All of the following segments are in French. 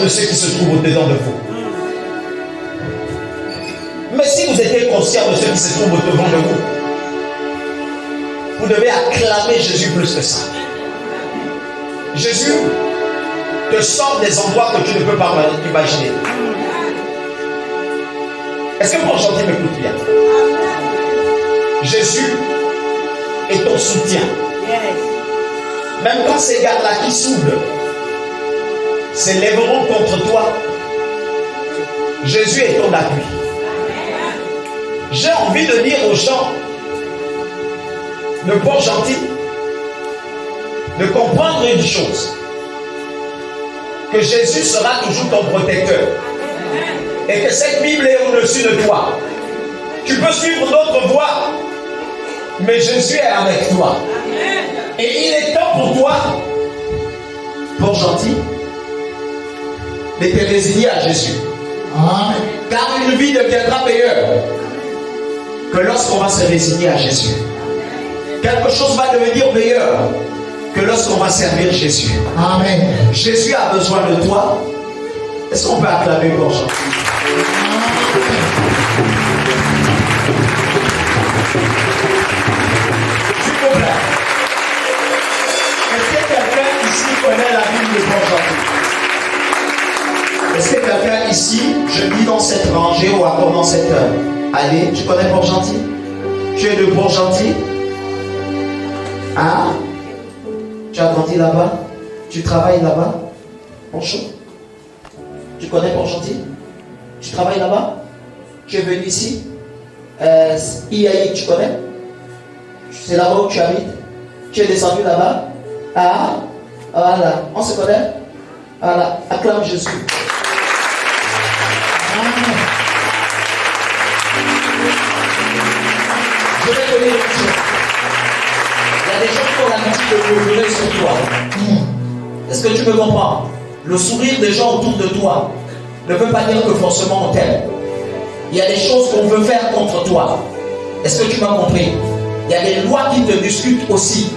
De ce qui se trouve au-dedans de vous. Mais si vous étiez conscient de ce qui se trouve au-devant de vous, vous devez acclamer Jésus plus que ça. Jésus te sort des endroits que tu ne peux pas imaginer. Est-ce que mon gentil m'écoute bien? Jésus est ton soutien. Même quand ces gars-là qui souffrent s'élèveront contre toi, Jésus est ton appui. J'ai envie de dire aux gens de Port-Gentil de comprendre une chose, que Jésus sera toujours ton protecteur et que cette Bible est au-dessus de toi. Tu peux suivre d'autres voies, mais Jésus est avec toi. Et il est temps pour toi, Port-Gentil, de te résigner à Jésus. Amen. Car une vie deviendra meilleure que lorsqu'on va se résigner à Jésus. Quelque chose va devenir meilleur que lorsqu'on va servir Jésus. Amen. Jésus a besoin de toi. Est-ce qu'on peut acclamer pour Jean? S'il vous plaît. Est-ce que quelqu'un ici connaît la Bible de Port-Gentil? Est-ce que quelqu'un ici, je dis dans cette rangée ou encore dans cette allée, tu connais Port-Gentil? Tu es de Port-Gentil? Hein? Tu as grandi là-bas? Tu travailles là-bas? Bonjour. Tu connais Port-Gentil? Tu travailles là-bas? Tu es venu ici? IAI, tu connais? C'est là-bas où tu habites? Tu es descendu là-bas? Ah? Voilà. On se connaît? Voilà. Acclame Jésus. Je vais te dire une chose. Il y a des gens qui ont l'habitude de murmurer sur toi. Est-ce que tu me comprends? Le sourire des gens autour de toi ne veut pas dire que forcément on t'aime. Il y a des choses qu'on veut faire contre toi. Est-ce que tu m'as compris? Il y a des lois qui te discutent aussi.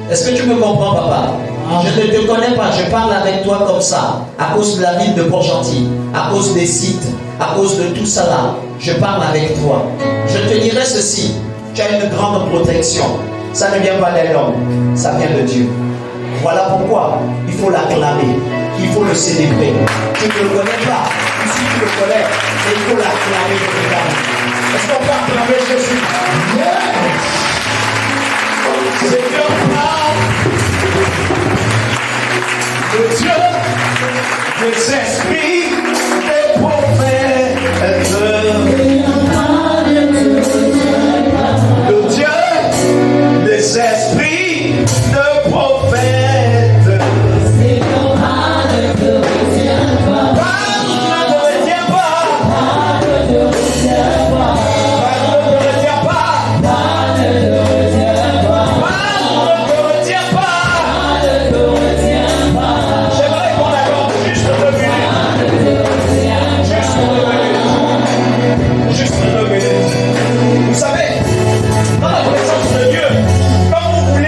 Est-ce que tu me comprends, papa? Je ne te connais pas, je parle avec toi comme ça, à cause de la ville de Port-Gentil, à cause des sites, à cause de tout ça là. Je parle avec toi. Je te dirai ceci, tu as une grande protection. Ça ne vient pas d'un homme, ça vient de Dieu. Voilà pourquoi il faut l'acclamer, il faut le célébrer. Tu ne le connais pas, ici tu le connais, et il faut l'acclamer. Est-ce qu'on peut acclamer Jésus? Seigneur, le Dieu des esprits, des prophètes, le Dieu des esprits de prophètes. Vous savez, dans la connaissance de Dieu, quand vous voulez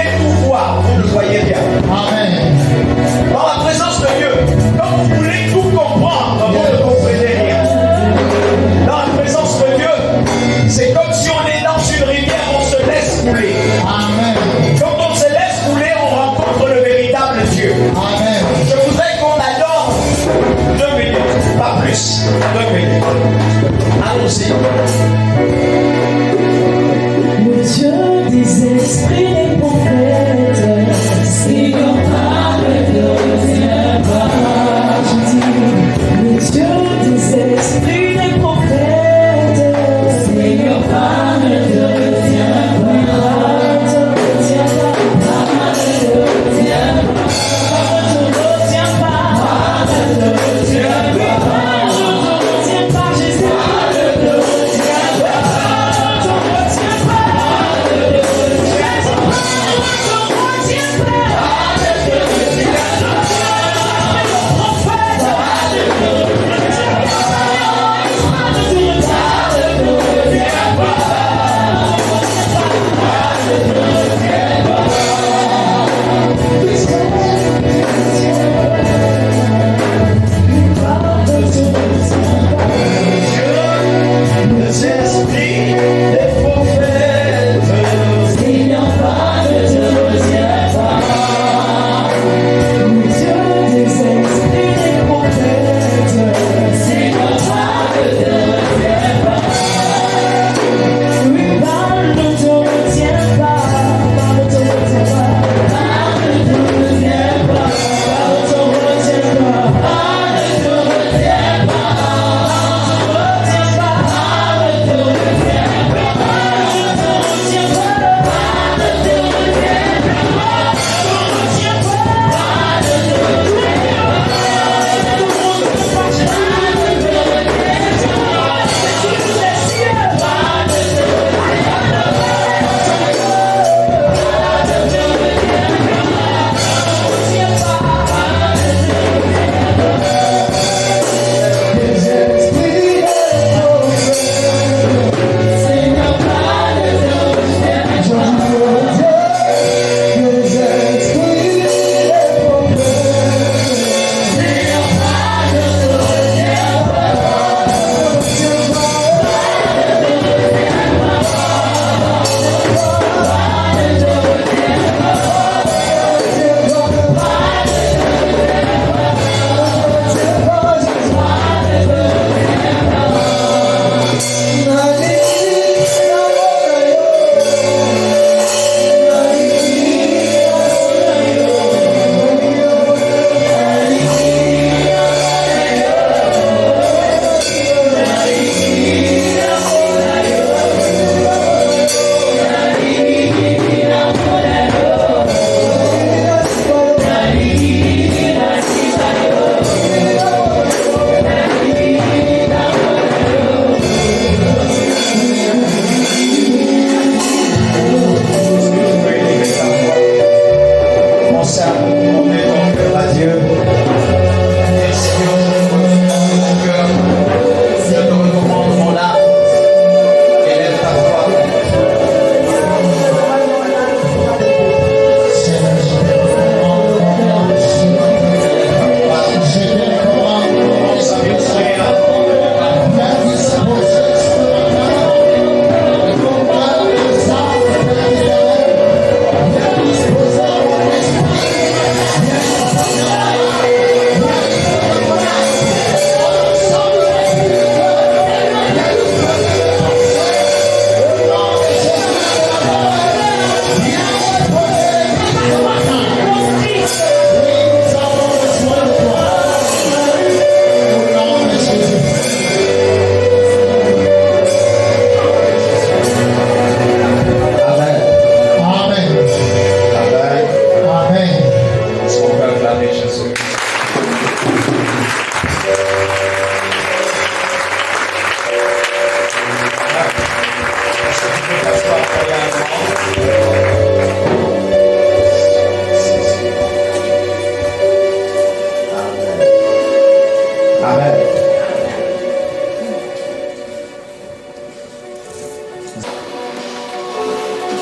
Amen. Je voudrais qu'on adore 2 minutes, pas plus. 2 minutes. Allons-y. Le Dieu des esprits des prophètes, Seigneur, parle de je dis, le Dieu des esprits des prophètes, Seigneur, parle de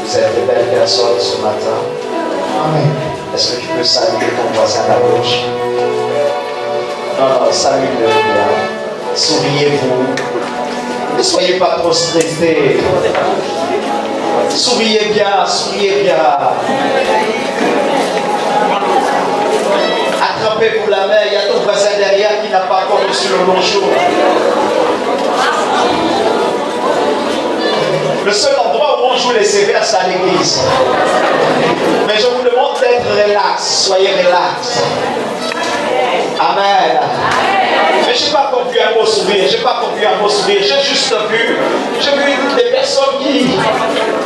Vous êtes de belles personnes ce matin. Amen. Est-ce que tu peux saluer ton voisin à la gauche? Non, saluez-le bien. Souriez-vous. Ne soyez pas trop stressés. Souriez bien, souriez bien. sur le bonjour. Le seul endroit où on joue les sévères, c'est à l'église. Mais je vous demande d'être relax. Soyez relax. Amen. Mais je n'ai pas encore vu un beau sourire. J'ai juste vu des personnes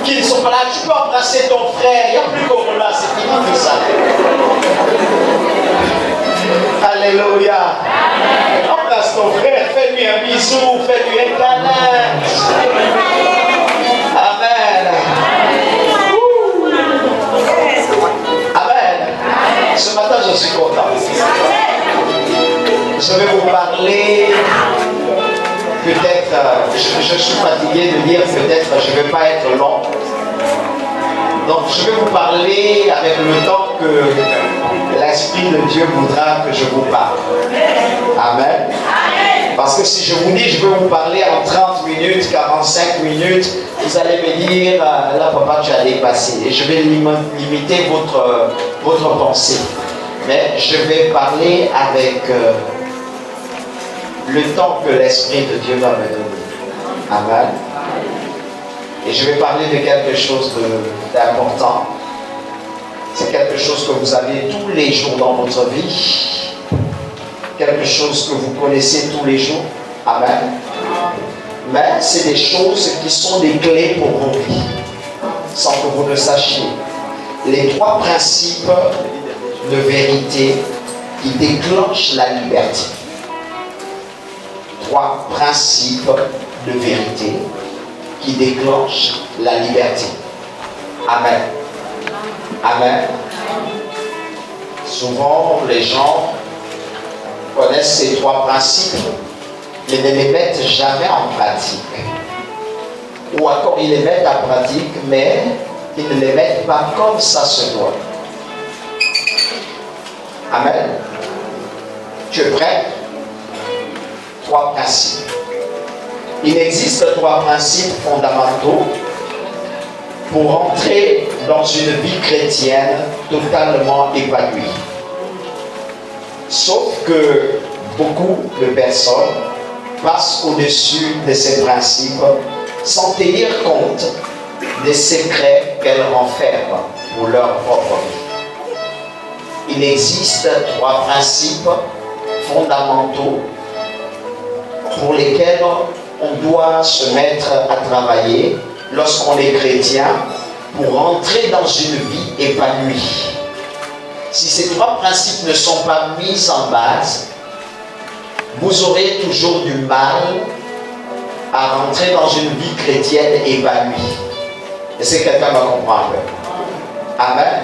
qui ne sont pas là. Tu peux embrasser ton frère. Il n'y a plus Corona. C'est fini tout ça. Alléluia. Embrasse ton frère. Fais-lui un bisou. Fais-lui un câlin. Amen. Amen. Ce matin, je suis content. Je vais vous parler, peut-être, je suis fatigué de dire peut-être, je ne vais pas être long. Donc je vais vous parler avec le temps que l'Esprit de Dieu voudra que je vous parle. Amen. Parce que si je vous dis, je vais vous parler en 30 minutes, 45 minutes, vous allez me dire, là papa tu as dépassé. Et je vais limiter votre pensée. Mais je vais parler avec le temps que l'Esprit de Dieu va me donner. Amen. Et je vais parler de quelque chose d'important. C'est quelque chose que vous avez tous les jours dans votre vie. Quelque chose que vous connaissez tous les jours. Amen. Mais c'est des choses qui sont des clés pour vos vies. Sans que vous ne sachiez. Les 3 principes de vérité qui déclenchent la liberté. 3 principes de vérité qui déclenchent la liberté. Amen. Amen. Souvent, les gens connaissent ces 3 principes, mais ne les mettent jamais en pratique. Ou encore, ils les mettent en pratique, mais ils ne les mettent pas comme ça se doit. Amen. Tu es prêt? 3 principes. Il existe 3 principes fondamentaux pour entrer dans une vie chrétienne totalement épanouie. Sauf que beaucoup de personnes passent au-dessus de ces principes sans tenir compte des secrets qu'elles renferment pour leur propre vie. Il existe 3 principes fondamentaux pour lesquels on doit se mettre à travailler lorsqu'on est chrétien pour entrer dans une vie épanouie. Si ces 3 principes ne sont pas mis en base, vous aurez toujours du mal à rentrer dans une vie chrétienne épanouie. Est-ce que quelqu'un va comprendre? Amen.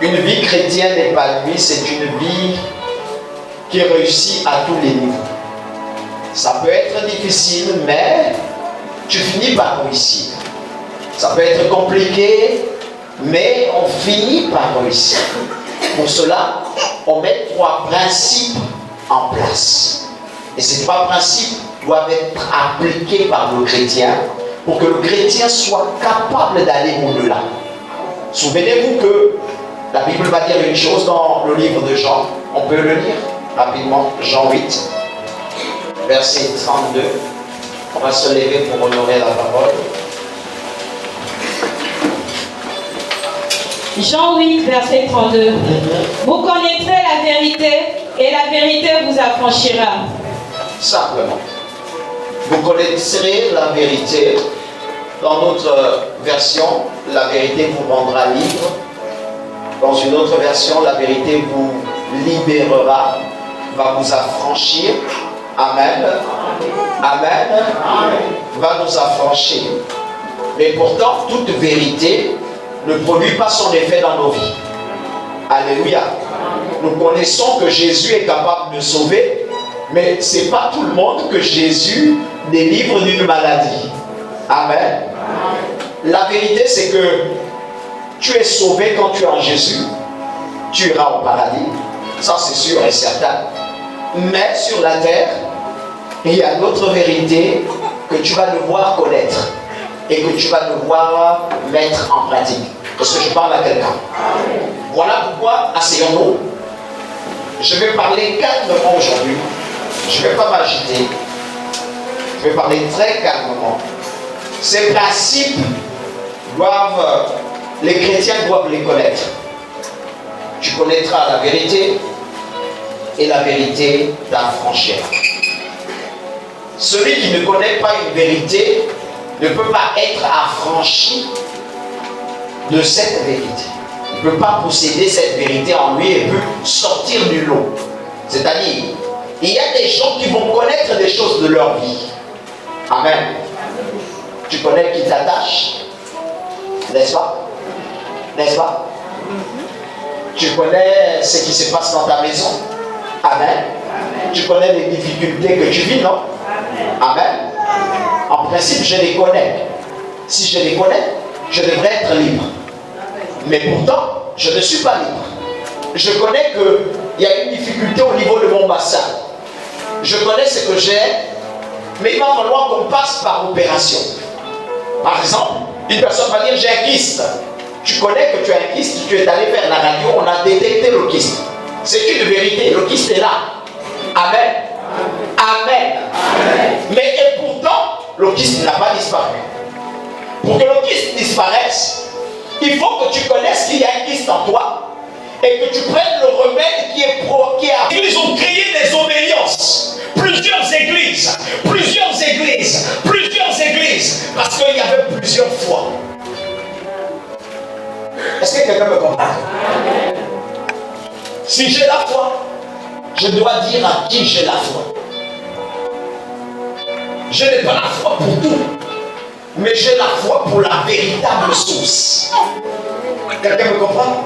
Une vie chrétienne épanouie, c'est une vie qui réussit à tous les niveaux. Ça peut être difficile, mais tu finis par réussir. Ça peut être compliqué, mais on finit par réussir. Pour cela, on met 3 principes en place. Et ces 3 principes doivent être appliqués par le chrétien pour que le chrétien soit capable d'aller au-delà. Souvenez-vous que la Bible va dire une chose dans le livre de Jean. On peut le lire rapidement. Jean 8, verset 32. On va se lever pour honorer la parole. Jean 8, verset 32. Vous connaîtrez la vérité et la vérité vous affranchira. Simplement. Vous connaîtrez la vérité. Dans notre version, la vérité vous rendra libre. Dans une autre version, la vérité vous libérera, va vous affranchir. Amen. Amen. Va nous affranchir. Mais pourtant, toute vérité ne produit pas son effet dans nos vies. Alléluia. Nous connaissons que Jésus est capable de sauver, mais ce n'est pas tout le monde que Jésus délivre d'une maladie. Amen. La vérité, c'est que tu es sauvé quand tu es en Jésus. Tu iras au paradis. Ça, c'est sûr et certain. Mais sur la terre, il y a d'autres vérités que tu vas devoir connaître et que tu vas devoir mettre en pratique. Parce que je parle à quelqu'un. Voilà pourquoi, asseyons-nous. Je vais parler calmement aujourd'hui Je ne vais pas m'agiter. Je vais parler très calmement. Ces principes les chrétiens doivent les connaître. Tu connaîtras la vérité et la vérité t'affranchira. Celui qui ne connaît pas une vérité ne peut pas être affranchi de cette vérité. Il ne peut pas posséder cette vérité en lui et peut sortir du lot. C'est-à-dire, il y a des gens qui vont connaître des choses de leur vie. Amen. Tu connais qui t'attache, n'est-ce pas? N'est-ce pas? Tu connais ce qui se passe dans ta maison. Amen. Tu connais les difficultés que tu vis, non? Amen. En principe, je les connais. Si je les connais, je devrais être libre. Mais pourtant, je ne suis pas libre. Je connais qu'il y a une difficulté au niveau de mon bassin. Je connais ce que j'ai, mais il va falloir qu'on passe par opération. Par exemple, une personne va dire j'ai un kyste. Tu connais que tu as un kyste, tu es allé faire la radio, on a détecté le kyste. C'est une vérité, le kyste est là. Amen. Amen. Amen. Mais et pourtant, le kyste n'a pas disparu. Pour que le kyste disparaisse, il faut que tu connaisses qu'il y a un kyste en toi et que tu prennes le remède qui est Ils ont créé des obédiences. Plusieurs églises, parce qu'il y avait plusieurs foi. Est-ce que quelqu'un me comprend? Si j'ai la foi, je dois dire à qui j'ai la foi. Je n'ai pas la foi pour tout, mais j'ai la foi pour la véritable source. Quelqu'un me comprend?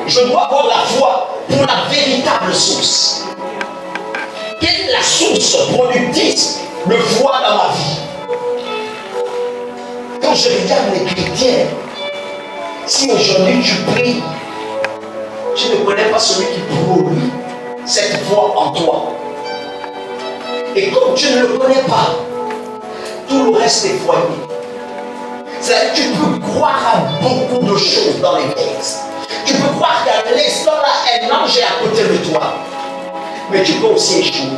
Je dois avoir la foi pour la véritable source. Quelle est la source productrice de foi dans ma vie? Quand je regarde les chrétiens, si aujourd'hui tu pries, tu ne connais pas celui qui produit cette foi en toi. Et comme tu ne le connais pas, tout le reste est foigné. C'est-à-dire que tu peux croire à beaucoup de choses dans l'église. Tu peux croire qu'à l'instant là, un ange est à côté de toi. Mais tu peux aussi échouer.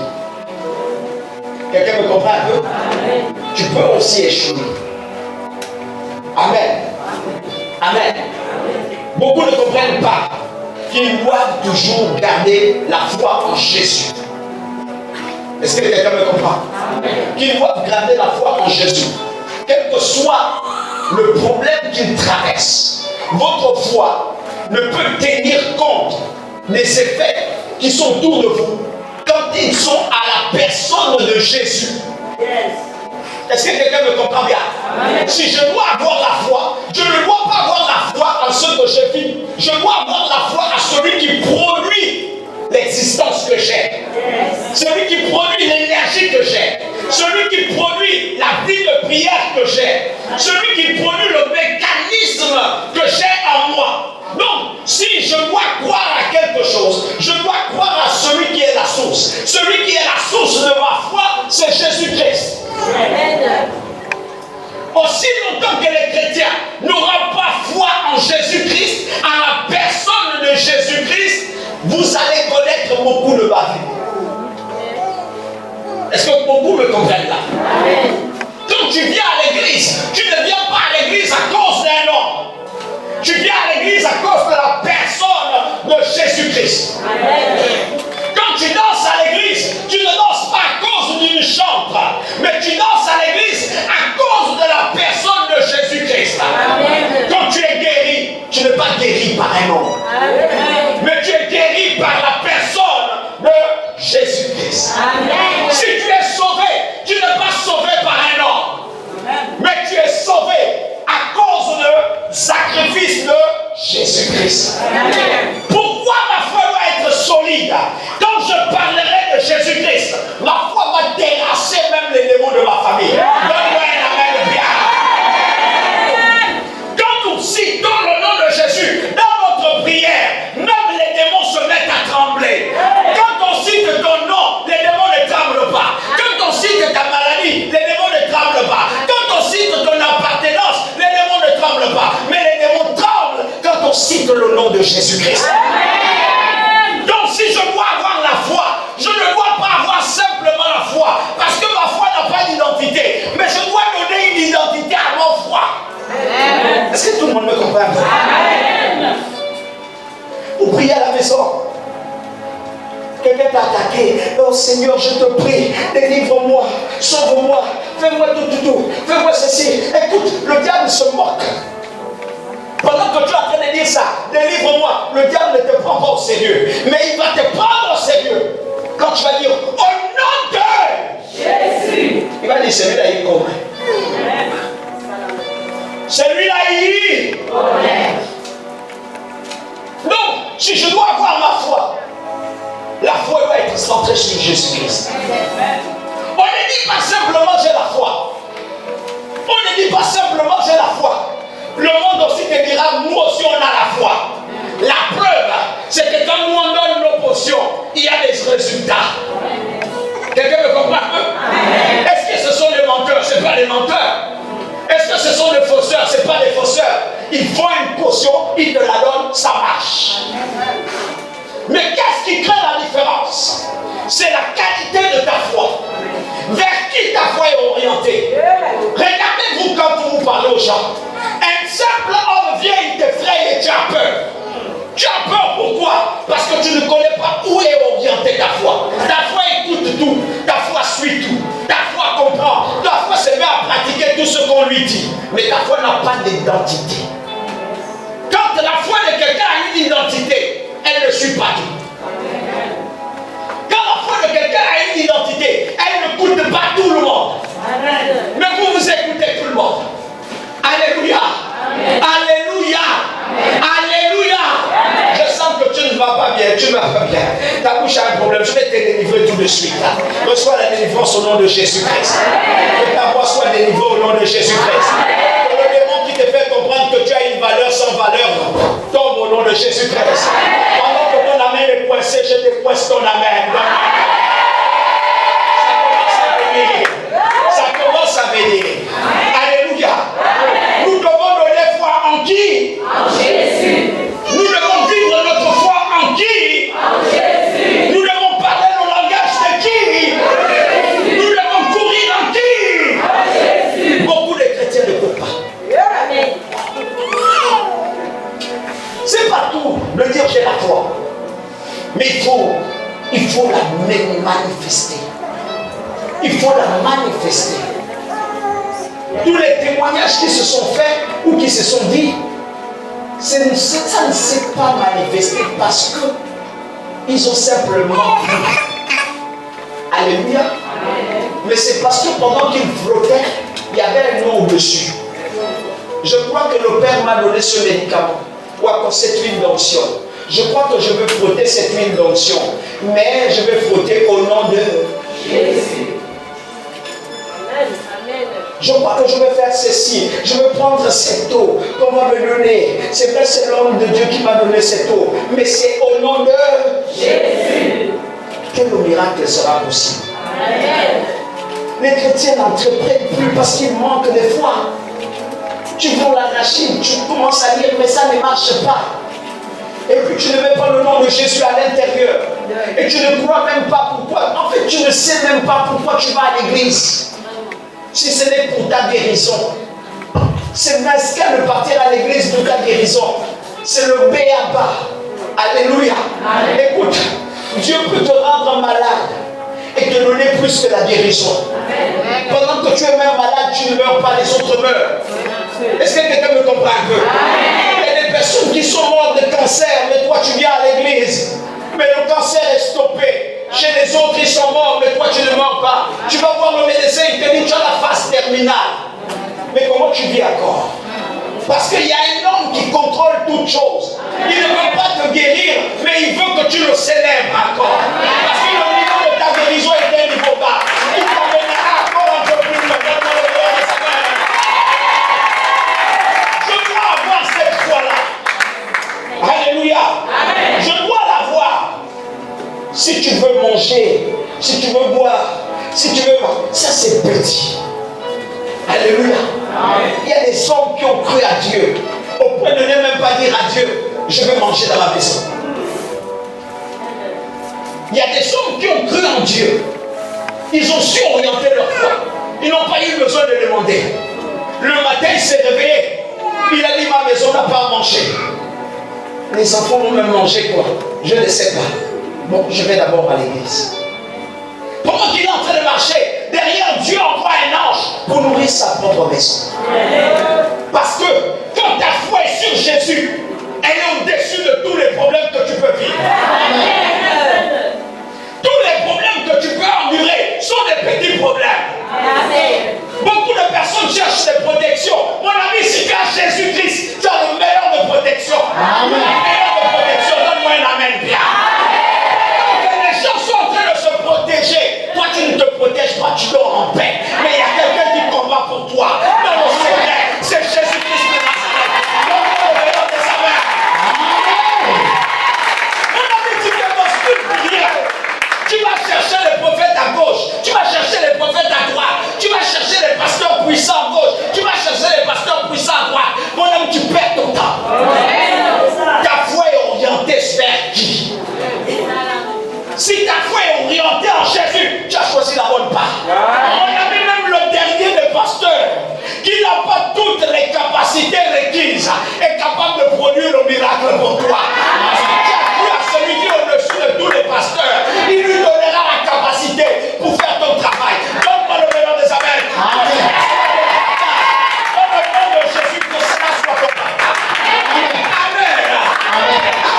Quelqu'un me comprend un peu? Amen. Tu peux aussi échouer. Amen. Amen. Beaucoup ne comprennent pas qu'ils doivent toujours garder la foi en Jésus. Est-ce que quelqu'un me comprend? Qu'ils doivent garder la foi en Jésus. Quel que soit le problème qu'ils traversent, votre foi ne peut tenir compte des effets qui sont autour de vous quand ils sont à la personne de Jésus. Est-ce que quelqu'un me comprend bien? Si je dois avoir la foi, je ne dois pas avoir la foi en ce que je vis. Je dois avoir la foi à celui qui produit l'existence que j'ai. Celui qui produit l'énergie que j'ai. Celui qui produit la vie de prière que j'ai. Celui qui produit le mécanisme que j'ai en moi. Donc, si je dois croire à quelque chose, je dois croire à celui qui est la source. Celui qui est la source de ma foi, c'est Jésus-Christ. Aussi longtemps que les chrétiens n'auront pas foi en Jésus-Christ, à la personne de Jésus-Christ, vous allez connaître beaucoup de ma vie. Est-ce que beaucoup me comprennent là? Quand tu viens à l'église, tu ne viens pas à l'église à cause d'un homme. Tu viens à l'église à cause de la personne de Jésus-Christ. Quand tu danses à l'église, tu ne danses pas à cause d'une chantre, mais tu danses à l'église à cause de la personne de Jésus-Christ. Quand tu es guéri, tu n'es pas guéri par un homme, mais tu es guéri par la personne de Jésus-Christ. Si tu es sauvé, tu n'es pas sauvé par un homme, mais tu es sauvé à cause du sacrifice de Jésus-Christ. Pourquoi ma foi doit être solide? Quand je parlerai de Jésus-Christ, ma foi va terrasser même les démons de ma famille. Donne-moi un amen bien. Quand on cite dans le nom de Jésus, dans notre prière, même les démons se mettent à trembler. Quand on cite ton nom, les démons ne tremblent pas. Quand on cite ta maladie, les démons ne tremblent pas. Quand on cite ton appartenance, les démons ne tremblent pas. Mais les démons tremblent quand on cite le nom de Jésus-Christ. Donc si je dois avoir la foi, je ne dois pas avoir simplement quelqu'un t'a attaqué. Oh Seigneur, je te prie, délivre-moi, sauve-moi, fais-moi tout, fais-moi ceci. Écoute, le diable se moque. Pendant que tu es en train de dire ça, délivre-moi, le diable ne te prend pas au sérieux. Mais il va te prendre au sérieux. Quand tu vas dire, au nom de Jésus, il va dire, celui-là, il connaît. Celui-là, il connaît. Donc, si je dois avoir ma foi, la foi doit être centrée sur Jésus-Christ. On ne dit pas simplement j'ai la foi. On ne dit pas simplement j'ai la foi. Le monde aussi te dira, nous aussi on a la foi. La preuve, c'est que quand nous on donne nos potions, il y a des résultats. Quelqu'un me comprend? Est-ce que ce sont les menteurs? Ce n'est pas les menteurs. Est-ce que ce sont les fausseurs? Ce n'est pas les fausseurs. Ils font une potion, ils te la donnent, ça marche. Mais qu'est-ce qui crée la différence? C'est la qualité de ta foi. Vers qui ta foi est orientée? Regardez-vous quand vous parlez aux gens. Un simple homme vient, il t'effraie et tu as peur. Tu as peur pourquoi? Parce que tu ne connais pas où est orientée ta foi. Ta foi écoute tout, ta foi suit tout, ta foi comprend, ta foi se met à pratiquer tout ce qu'on lui dit. Mais ta foi n'a pas d'identité. Quand la foi de quelqu'un a une identité, elle ne suit pas tout. Quand la foi de quelqu'un a une identité, elle n'écoute pas tout le monde. Mais vous écoutez tout le monde. Alléluia. Amen. Alléluia. Amen. Alléluia. Amen. Je sens que tu ne vas pas bien, tu ne vas pas bien. Ta bouche a un problème, je vais te délivrer tout de suite. Reçois la délivrance au nom de Jésus-Christ. Que ta voix soit délivrée au nom de Jésus-Christ. Que le démon qui te fait comprendre que tu as une valeur sans valeur tombe au nom de Jésus-Christ. Pendant que ton amène est coincé, je décoince ton amène. Ça commence à venir. Alléluia. Nous devons donner foi en qui? En Jésus. Nous devons vivre notre foi en qui? En Jésus. Nous devons parler le langage de qui? En Jésus. Nous devons courir en qui? En Jésus. Beaucoup de chrétiens ne peuvent pas. C'est pas tout de dire j'ai la foi. Mais il faut la manifester. Il faut la manifester. Tous les témoignages qui se sont faits ou qui se sont dit, ça ne s'est pas manifesté parce que ils ont simplement cru. Alléluia. Mais c'est parce que pendant qu'ils flottaient, il y avait un nom au-dessus. Je crois que le Père m'a donné ce médicament, ou encore cette huile d'onction. Je crois que je vais frotter cette huile d'onction, mais je vais frotter au nom de Jésus. Je crois que je vais faire ceci. Je vais prendre cette eau qu'on va me donner. C'est vrai, c'est l'homme de Dieu qui m'a donné cette eau. Mais c'est au nom de Jésus. Quel miracle sera possible? Amen. Les chrétiens n'entreprennent plus parce qu'ils manquent de foi. Tu vends l'arachide, tu commences à dire mais ça ne marche pas. Et puis tu ne mets pas le nom de Jésus à l'intérieur. Et tu ne crois même pas pourquoi. En fait, tu ne sais même pas pourquoi tu vas à l'église. Si ce n'est pour ta guérison. C'est masquer de partir à l'église pour ta guérison. C'est le béaba. Alléluia. Amen. Écoute, Dieu peut te rendre malade et te donner plus que la guérison. Amen. Pendant que tu es même malade, tu ne meurs pas, les autres meurent. Est-ce que quelqu'un me comprend un peu? Amen. Il y a des personnes qui sont mortes de cancer, mais toi tu viens à l'église. Mais le cancer est stoppé. Chez les autres, ils sont morts, mais toi, tu ne meurs pas. Tu vas voir le médecin, il te dit, tu as la phase terminale. Mais comment tu vis encore? Parce qu'il y a un homme qui contrôle toutes choses. Il ne veut pas te guérir, mais il veut que tu le célèbres encore. Parce que le niveau de ta guérison est un niveau bas. Il t'emmènera encore un peu plus loin. Je dois avoir cette foi-là. Alléluia. Je dois l'avoir. Si tu veux manger, si tu veux boire, si tu veux... Ça c'est petit. Alléluia. Amen. Il y a des hommes qui ont cru à Dieu. Au point de ne même pas dire à Dieu, je vais manger dans ma maison. Il y a des hommes qui ont cru en Dieu. Ils ont su orienter leur foi. Ils n'ont pas eu besoin de demander. Le matin, il s'est réveillé. Il a dit, ma maison n'a pas à manger. Les enfants vont même manger quoi? Je ne sais pas. Bon, je vais d'abord à l'église. Pendant qu'il est en train de marcher, derrière Dieu envoie un ange pour nourrir sa propre maison. Parce que quand ta foi est sur Jésus, elle est au-dessus de tous les problèmes que tu peux vivre. Tous les problèmes que tu peux endurer sont des petits problèmes. Beaucoup de personnes cherchent des protections. Mon ami, si tu as Jésus-Christ, tu as le meilleur de protection. Le meilleur de protection, donne-moi un amen bien. Les gens sont en train de se protéger. Toi, tu ne te protèges pas, tu dors en paix. Mais il y a quelqu'un qui combat pour toi. Dans le secret, c'est Jésus-Christ de Nazareth. Donne-moi le meilleur de sa main. Mon ami, tu ne t'inspires pour rien. Tu vas chercher les prophètes à gauche, tu vas chercher les prophètes à droite, tu vas chercher les pasteurs puissants à gauche, tu vas chercher les pasteurs puissants à droite. Mon ami, tu perds ton temps. Ta foi est orientée vers qui? Si ta foi est orientée en Jésus, tu as choisi la bonne part. Mon ami, même le dernier des pasteurs, qui n'a pas toutes les capacités requises, est capable de produire le miracle pour toi. Si tu as cru à celui qui est au-dessus de tous les pasteurs, il lui donnera la capacité pour faire ton travail. Donne-moi le meilleur des amens. Dans le nom de Jésus, que cela soit ton partage. Amen.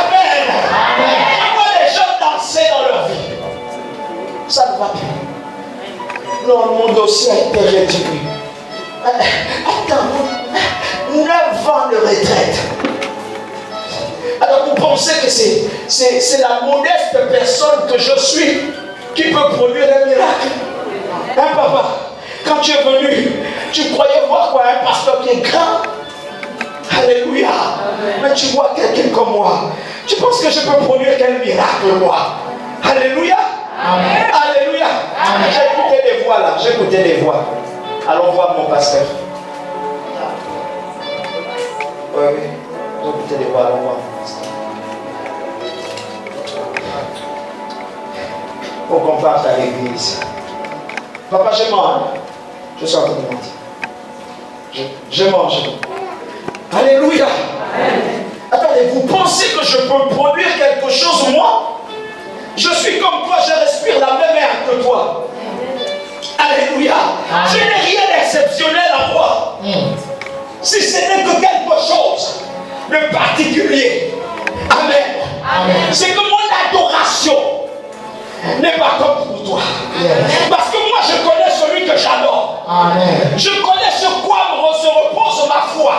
Amen. On voit les gens danser dans leur vie. Ça ne va plus. Non, mon dossier a été réduit. Attends, 9 ans de retraite. Alors vous pensez que c'est la modeste personne que je suis qui peut produire un miracle? Hein, papa? Quand tu es venu, tu croyais voir quoi? Un pasteur qui est grand? Alléluia. Mais tu vois quelqu'un comme moi. Tu penses que je peux produire quel miracle, moi? Alléluia. Amen. Alléluia. J'ai écouté des voix là. J'ai écouté des voix. Allons voir mon pasteur. Oui, oui. J'ai écouté des voix. Allons voir mon pasteur. Pour qu'on parte à l'église. Papa, je mange. Je suis en train de mentir. Je mange. Alléluia. Attendez, vous pensez que je peux produire quelque chose moi? Je suis comme toi, je respire la même air que toi. Alléluia. Je n'ai rien d'exceptionnel à moi. Si ce n'est que quelque chose de particulier. Amen. C'est que mon adoration n'est pas comme pour toi. Parce que moi je connais celui que j'adore. Je connais sur quoi se repose ma foi.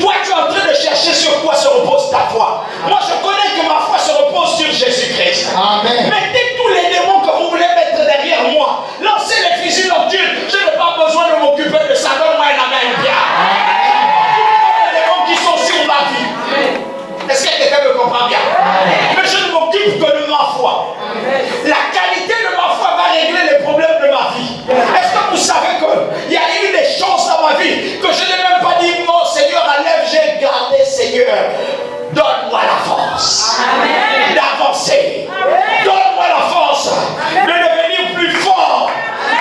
Toi tu es en train de chercher sur quoi se repose ta foi. Moi je connais que ma foi se repose sur Jésus-Christ. Mettez tous les démons que vous voulez mettre derrière moi. Lancez les fusils nocturnes. Je n'ai pas besoin de m'occuper de ça. Donne-moi la main bien. Les démons qui sont sur ma vie. Est-ce que quelqu'un me comprend bien? Mais je ne m'occupe que de ma foi. La qualité de ma foi va régler les problèmes de ma vie. Est-ce que vous savez qu'il y a eu des choses dans ma vie que je n'ai même pas dit non, Seigneur, enlève, j'ai gardé, Seigneur. Donne-moi la force d'avancer. Donne-moi la force de devenir plus fort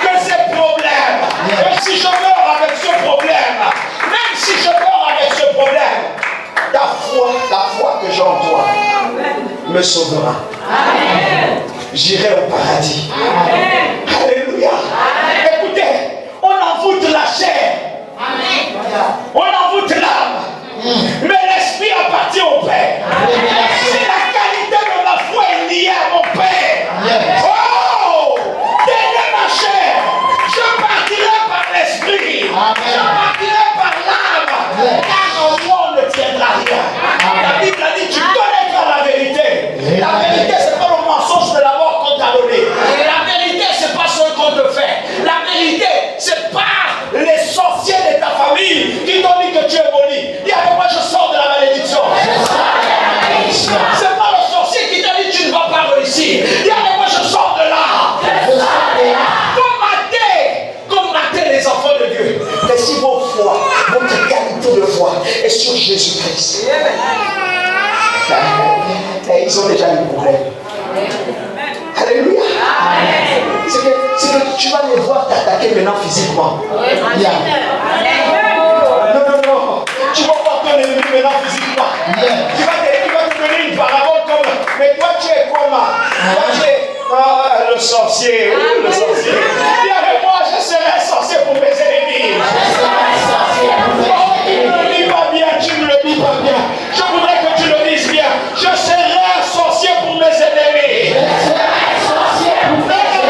que ces problèmes. Et si je meurs avec ce problème, même si je meurs avec ce problème, la foi que j'ai en toi me sauvera. J'irai au paradis. Alléluia. Écoutez, on envoûte la chair. On envoûte l'âme. Mais l'esprit appartient au Père. Si la qualité de ma foi est liée à mon Père, oh, derrière ma chair, je partirai par l'esprit. Je partirai par l'âme. Car en moi on ne tiendra rien. La Bible a dit, tu connaîtras la vérité. La vérité, c'est pas le mensonge de la mort qu'on t'a donné. La vérité, c'est pas ce qu'on te fait. La vérité, c'est pas les sorciers de ta famille qui t'ont dit que tu es maudit. Dis avec moi, je sors de la malédiction. C'est pas le sorcier qui t'a dit que tu ne vas pas réussir. Dis avec moi, je sors de là. Combattez les enfants de Dieu. Mais si votre foi, votre qualité de foi est sur Jésus-Christ, ils ont déjà eu problème. Alléluia. C'est que tu vas les voir t'attaquer maintenant physiquement. Non. Tu vas voir ton ennemi maintenant physiquement. Tu vas te donner une parabole comme, mais toi tu es quoi, sorcier. Le sorcier. Dis avec moi, je serai un sorcier pour mes ennemis. Oh, tu ne le dis pas bien, tu ne le dis pas bien. Je voudrais que tu le dises bien. Je serai un sorcier pour mes ennemis.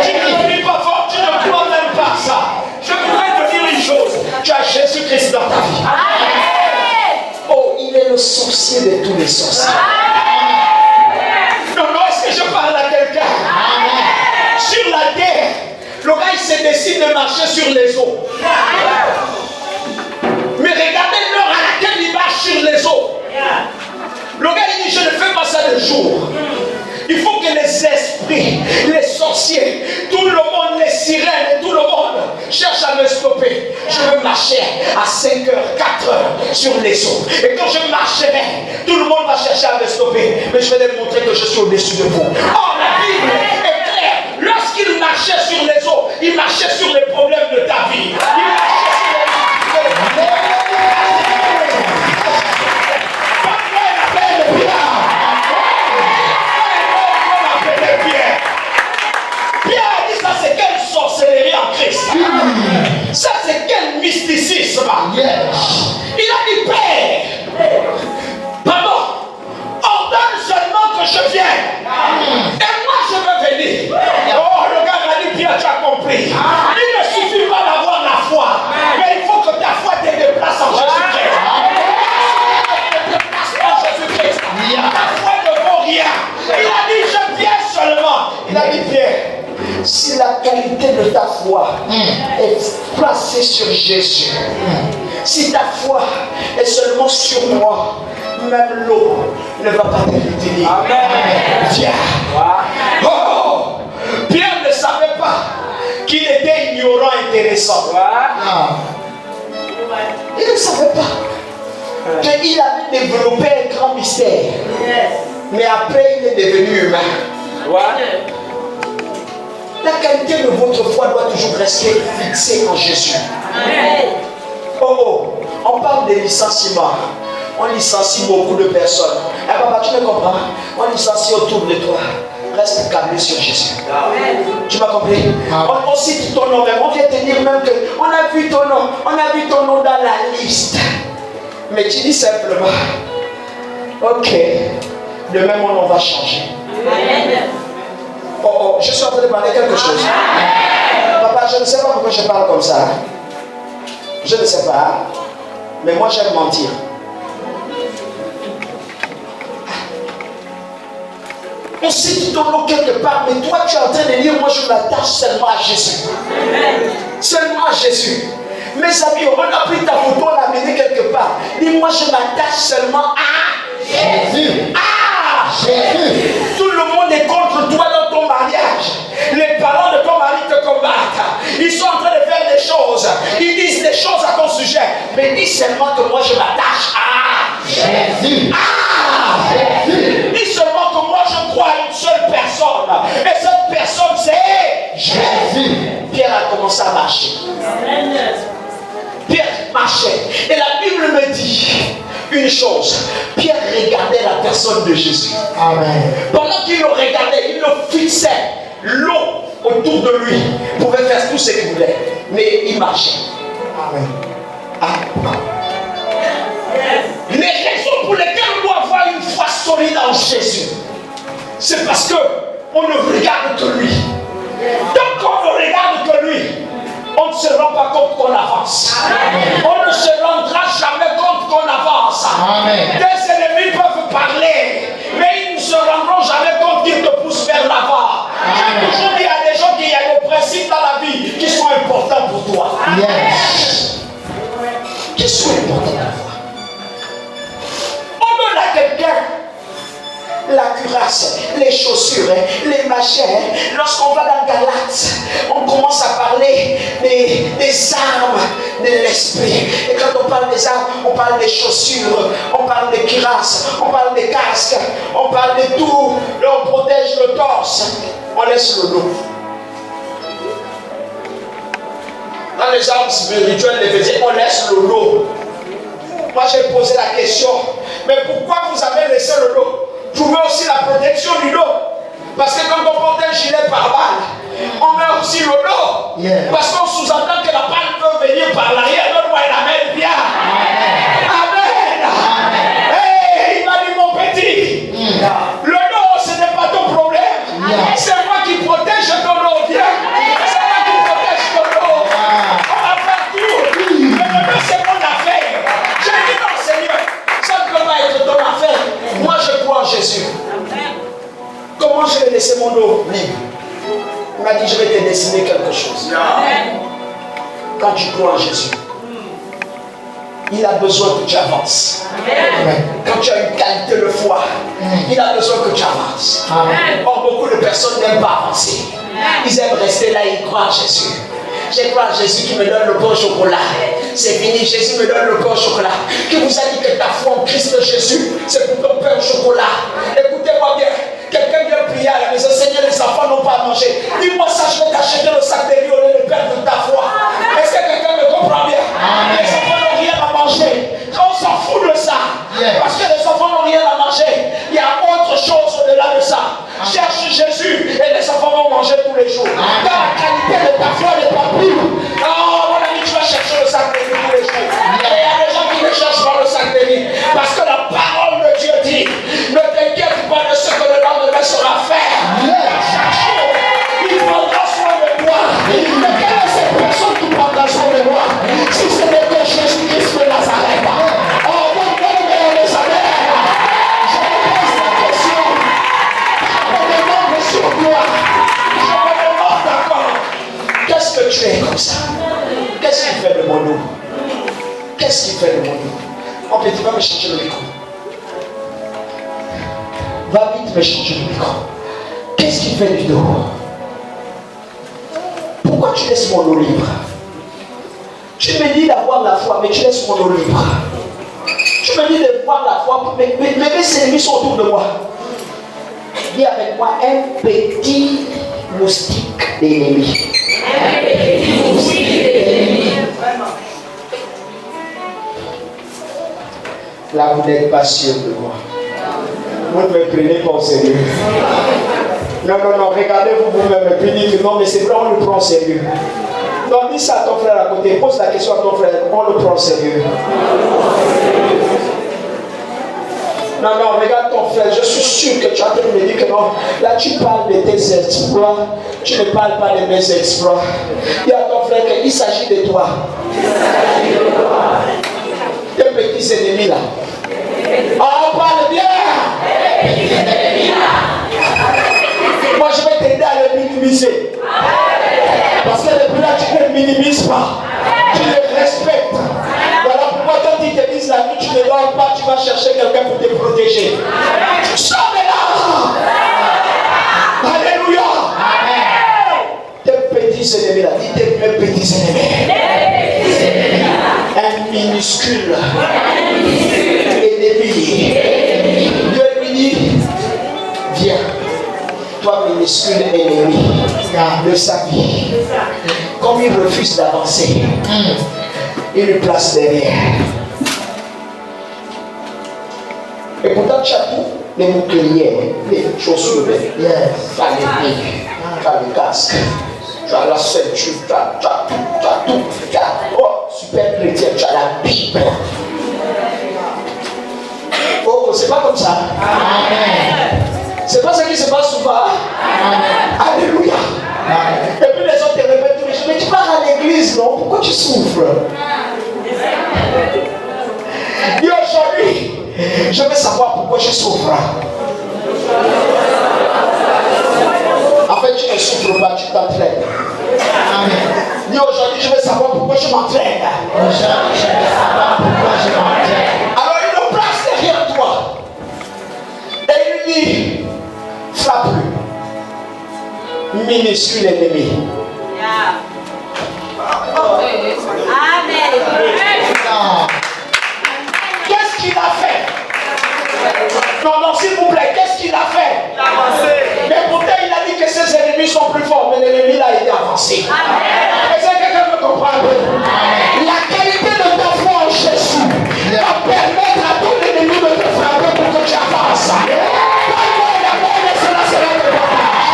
Tu ne le dis pas fort, tu ne crois même pas ça. Je voudrais te dire une chose. Tu as Jésus-Christ dans ta vie. Oh, il est le sorcier de tous les sorciers. Non, est-ce que je parle à quelqu'un? Sur la terre, le gars il se décide de marcher sur les eaux. Mais regardez l'heure à laquelle il marche sur les eaux. Le gars il dit, je ne fais pas ça de jour. Il faut que les esprits, les sorciers, tout le monde, les sirènes, tout le monde cherche à me stopper. Je veux marcher à 5h, 4h sur les eaux. Et quand je marcherai, tout le monde va chercher à me stopper. Mais je vais leur montrer que je suis au-dessus de vous. Or, la Bible est claire. Lorsqu'il marchait sur les eaux, il marchait sur les problèmes de ta vie. Il marchait sur les c'est quelle sorcellerie en Christ. Ça c'est quel mysticisme. Il a dit Père, pardon, ordonne seulement que je vienne. Et moi je veux venir. Oh, le gars m'a dit Pierre, tu as compris. Il ne suffit pas d'avoir la foi, mais il faut que ta foi te déplace en Jésus-Christ. Ta foi ne vaut rien. Il a dit je viens seulement. Il a dit Pierre, si la qualité de ta foi est placée sur Jésus, si ta foi est seulement sur moi, même l'eau ne va pas te retenir. Viens. Oh, Pierre ne savait pas qu'il était ignorant intéressant. Il ne savait pas qu'il avait développé un grand mystère. Mais après, il est devenu humain. La qualité de votre foi doit toujours rester fixée en Jésus. Oh, on parle de licenciement. On licencie beaucoup de personnes. Eh papa, tu me comprends? On licencie autour de toi. Reste câblé sur Jésus. Tu m'as compris? On cite ton nom même. On vient te dire même que on a vu ton nom. On a vu ton nom dans la liste. Mais tu dis simplement, ok, demain mon nom va changer. Oh, je suis en train de parler quelque chose. Papa, je ne sais pas pourquoi je parle comme ça. Je ne sais pas. Mais moi, j'aime mentir. On cite ton nom quelque part, mais toi, tu es en train de dire, moi, je m'attache seulement à Jésus. Seulement à Jésus. Mes amis, on a pris ta photo, on l'a amené quelque part. Dis-moi, je m'attache seulement à Jésus. Ah! Jésus. Tout le monde est contre toi dans ton mariage. Les parents de ton mari te combattent. Ils sont en train de faire des choses. Ils disent des choses à ton sujet. Mais dis seulement que moi je m'attache à Jésus. Ah! Jésus. Dis seulement que moi je crois à une seule personne. Et cette personne c'est Jésus. Pierre a commencé à marcher. Pierre marchait. Et la Bible me dit une chose. Pierre regardait la personne de Jésus. Amen. Pendant qu'il le regardait, il le fixait. L'eau autour de lui pouvait faire tout ce qu'il voulait. Mais il marchait. Amen. Amen. Les raisons pour lesquelles on doit avoir une foi solide en Jésus, c'est parce qu'on ne regarde que lui. Tant qu'on ne regarde que lui, on ne se rend pas compte qu'on avance. Amen. On ne se rendra jamais compte qu'on avance. Amen. Des ennemis peuvent parler, mais ils ne se rendront jamais compte qu'ils te poussent vers l'avant. J'ai toujours dit à des gens qu'il y a des principes dans la vie qui sont importants pour toi. Yes. Qui sont importants pour toi. On donne à quelqu'un la cuirasse, les chaussures, les machins. Lorsqu'on va dans Galates, on commence à parler des armes de l'esprit. Et quand on parle des armes, on parle des chaussures, on parle des cuirasses, on parle des casques, on parle de tout. On protège le torse, on laisse le dos. Dans les armes spirituelles, on laisse le dos. Moi j'ai posé la question, mais pourquoi vous avez laissé le dos? Trouvez aussi la protection du dos. Parce que quand on porte un gilet par balle, On met aussi le dos. Parce qu'on sous-entend que la balle peut venir par l'arrière. L'autre, elle amène bien. Amen. Hey, il m'a dit, mon petit, le dos, ce n'est pas ton problème. C'est moi qui protège ton dos. Viens. C'est moi qui protège ton dos. On va faire tout. Mais le dos, c'est mon affaire. J'ai dit, non, Seigneur, ça ne peut pas être ton affaire. Moi, je crois en Jésus. Comment je vais laisser mon dos libre? Il m'a dit, je vais te dessiner quelque chose. Quand tu crois en Jésus, il a besoin que tu avances. Quand tu as une qualité de foi, il a besoin que tu avances. Or, beaucoup de personnes n'aiment pas avancer. Ils aiment rester là et ils croient en Jésus. Je crois en Jésus qui me donne le pain au chocolat. C'est fini, Jésus me donne le pain au chocolat. Qui vous a dit que ta foi en Christ Jésus, c'est pour ton pain au chocolat? Écoutez-moi bien. Quelqu'un vient prier à la maison, Seigneur, les enfants n'ont pas à manger. Dis-moi ça, je vais t'acheter le sac de riz au lieu de perdre ta foi. Est-ce que quelqu'un me comprend bien? Les enfants n'ont rien à manger. On s'en fout de ça. Parce que les enfants n'ont rien à manger. Il y a autre chose au-delà de ça. Cherche Jésus et les enfants vont manger tous les jours. Dans la qualité de ta foi n'est pas pure. Oh, mon ami, tu vas chercher le sac de riz tous les jours. Et il y a des gens qui ne cherchent pas le sac de riz. Parce que la parole de Dieu dit, ne t'inquiète pas de ce que le lendemain sera fait. Il prendra soin de toi. Mais quelle est cette personne qui prendra soin de moi? Si ce n'est que Jésus-Christ de Nazareth. Oh, mon Dieu, mes amis, je me pose la question. Je me demande sur toi. Je me demande encore. Qu'est-ce que tu es comme ça? Qu'est-ce qui fait de mon nom? Qu'est-ce qui fait de mon nom? Mon petit, va me chercher le micro. Va vite me changer le micro. Qu'est-ce qui fait du dos? Pourquoi tu laisses mon dos libre? Tu me dis d'avoir la foi, mais tu laisses mon dos libre. Tu me dis de voir la foi, mais mes ennemis sont autour de moi. Dis avec moi, un petit moustique d'ennemi. Un petit moustique d'ennemi. Là, vous n'êtes pas sûr de moi. Vous ne me prenez pas au sérieux. Non, regardez-vous vous-même et puis dites non, mais c'est vrai, on le prend au sérieux. Non, dis ça à ton frère à côté, pose la question à ton frère, on le prend au sérieux. Non, regarde ton frère, je suis sûr que tu es en train de me dire que non. Là, tu parles de tes exploits, tu ne parles pas de mes exploits. Dis à ton frère qu'il s'agit de toi. Tes petits ennemis là. Oh, parle bien! Moi, je vais t'aider à les minimiser. Parce que depuis là, tu ne les minimises pas. Tu les respectes. Voilà pourquoi quand ils te disent la nuit, tu ne dors pas, tu vas chercher quelqu'un pour te protéger. Sors-les-là! Alléluia! Tes petits ennemis là, dis tes petits ennemis. Un minuscule ennemi. Dieu lui dit, viens, toi minuscule ennemi de sa vie. Comme il refuse d'avancer, il le place derrière. Et pourtant tu as tout, les boucliers, les chaussures, tu as les billes, tu as le casque, tu as la ceinture, tu as tout, tu as, oh, super chrétien, tu as la Bible. Oh, c'est pas comme ça. Amen. C'est pas ce qui se passe souvent. Amen. Alléluia. Amen. Et puis les autres te répètent tous les jours, mais tu pars à l'église, non? Pourquoi tu souffres? Et aujourd'hui, je veux savoir pourquoi je souffre. En fait, tu ne souffres pas, tu t'entraînes. Amen. Et aujourd'hui, je veux savoir pourquoi je m'entraîne. Aujourd'hui, je veux savoir pourquoi je m'entraîne. Alors, il le place derrière toi. Et il lui dit, frappe-le. Minuscule ennemi. Amen. Qu'est-ce qu'il a fait? Non, s'il vous plaît, qu'est-ce qu'il a fait? Il a avancé. Mais pourtant, il a dit que ses ennemis sont plus forts, mais l'ennemi là, il est avancé. Est-ce que quelqu'un me comprend? La qualité de ta foi en Jésus va permettre à ton ennemi de te frapper pour que tu avances. Parle-moi d'amour et cela sera de partage.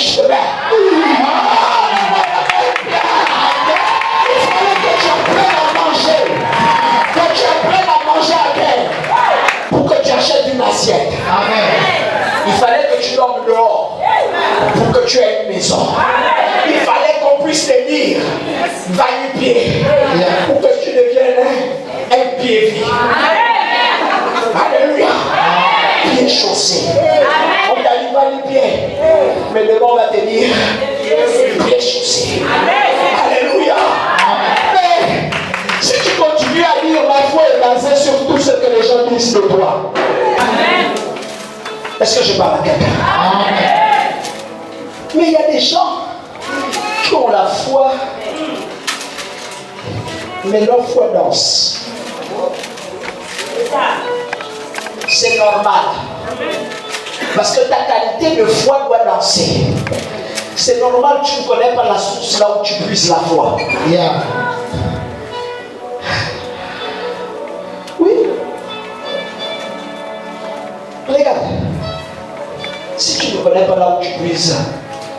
chemin. Il fallait que tu apprennes à manger. Que tu apprennes à manger à terre. Pour que tu achètes une assiette. Amen. Il fallait que tu dormes dehors. Pour que tu aies une maison. Il fallait qu'on puisse te dire va-nu-pied. Pour que tu deviennes un pied-vie. Alléluia. Pied chaussé. On t'a dit va-nu-pied. Mais demain on va te dire pied chaussé. Alléluia. Mais si tu continues à dire ma foi est basée sur tout ce que les gens disent de toi. Est-ce que je parle à quelqu'un? Mais il y a des gens qui ont la foi, mais leur foi danse. C'est normal. Parce que ta qualité de foi doit danser. C'est normal, tu ne connais pas la source là où tu puises la foi. Yeah. Oui. Regarde. Si tu ne connais pas là où tu puises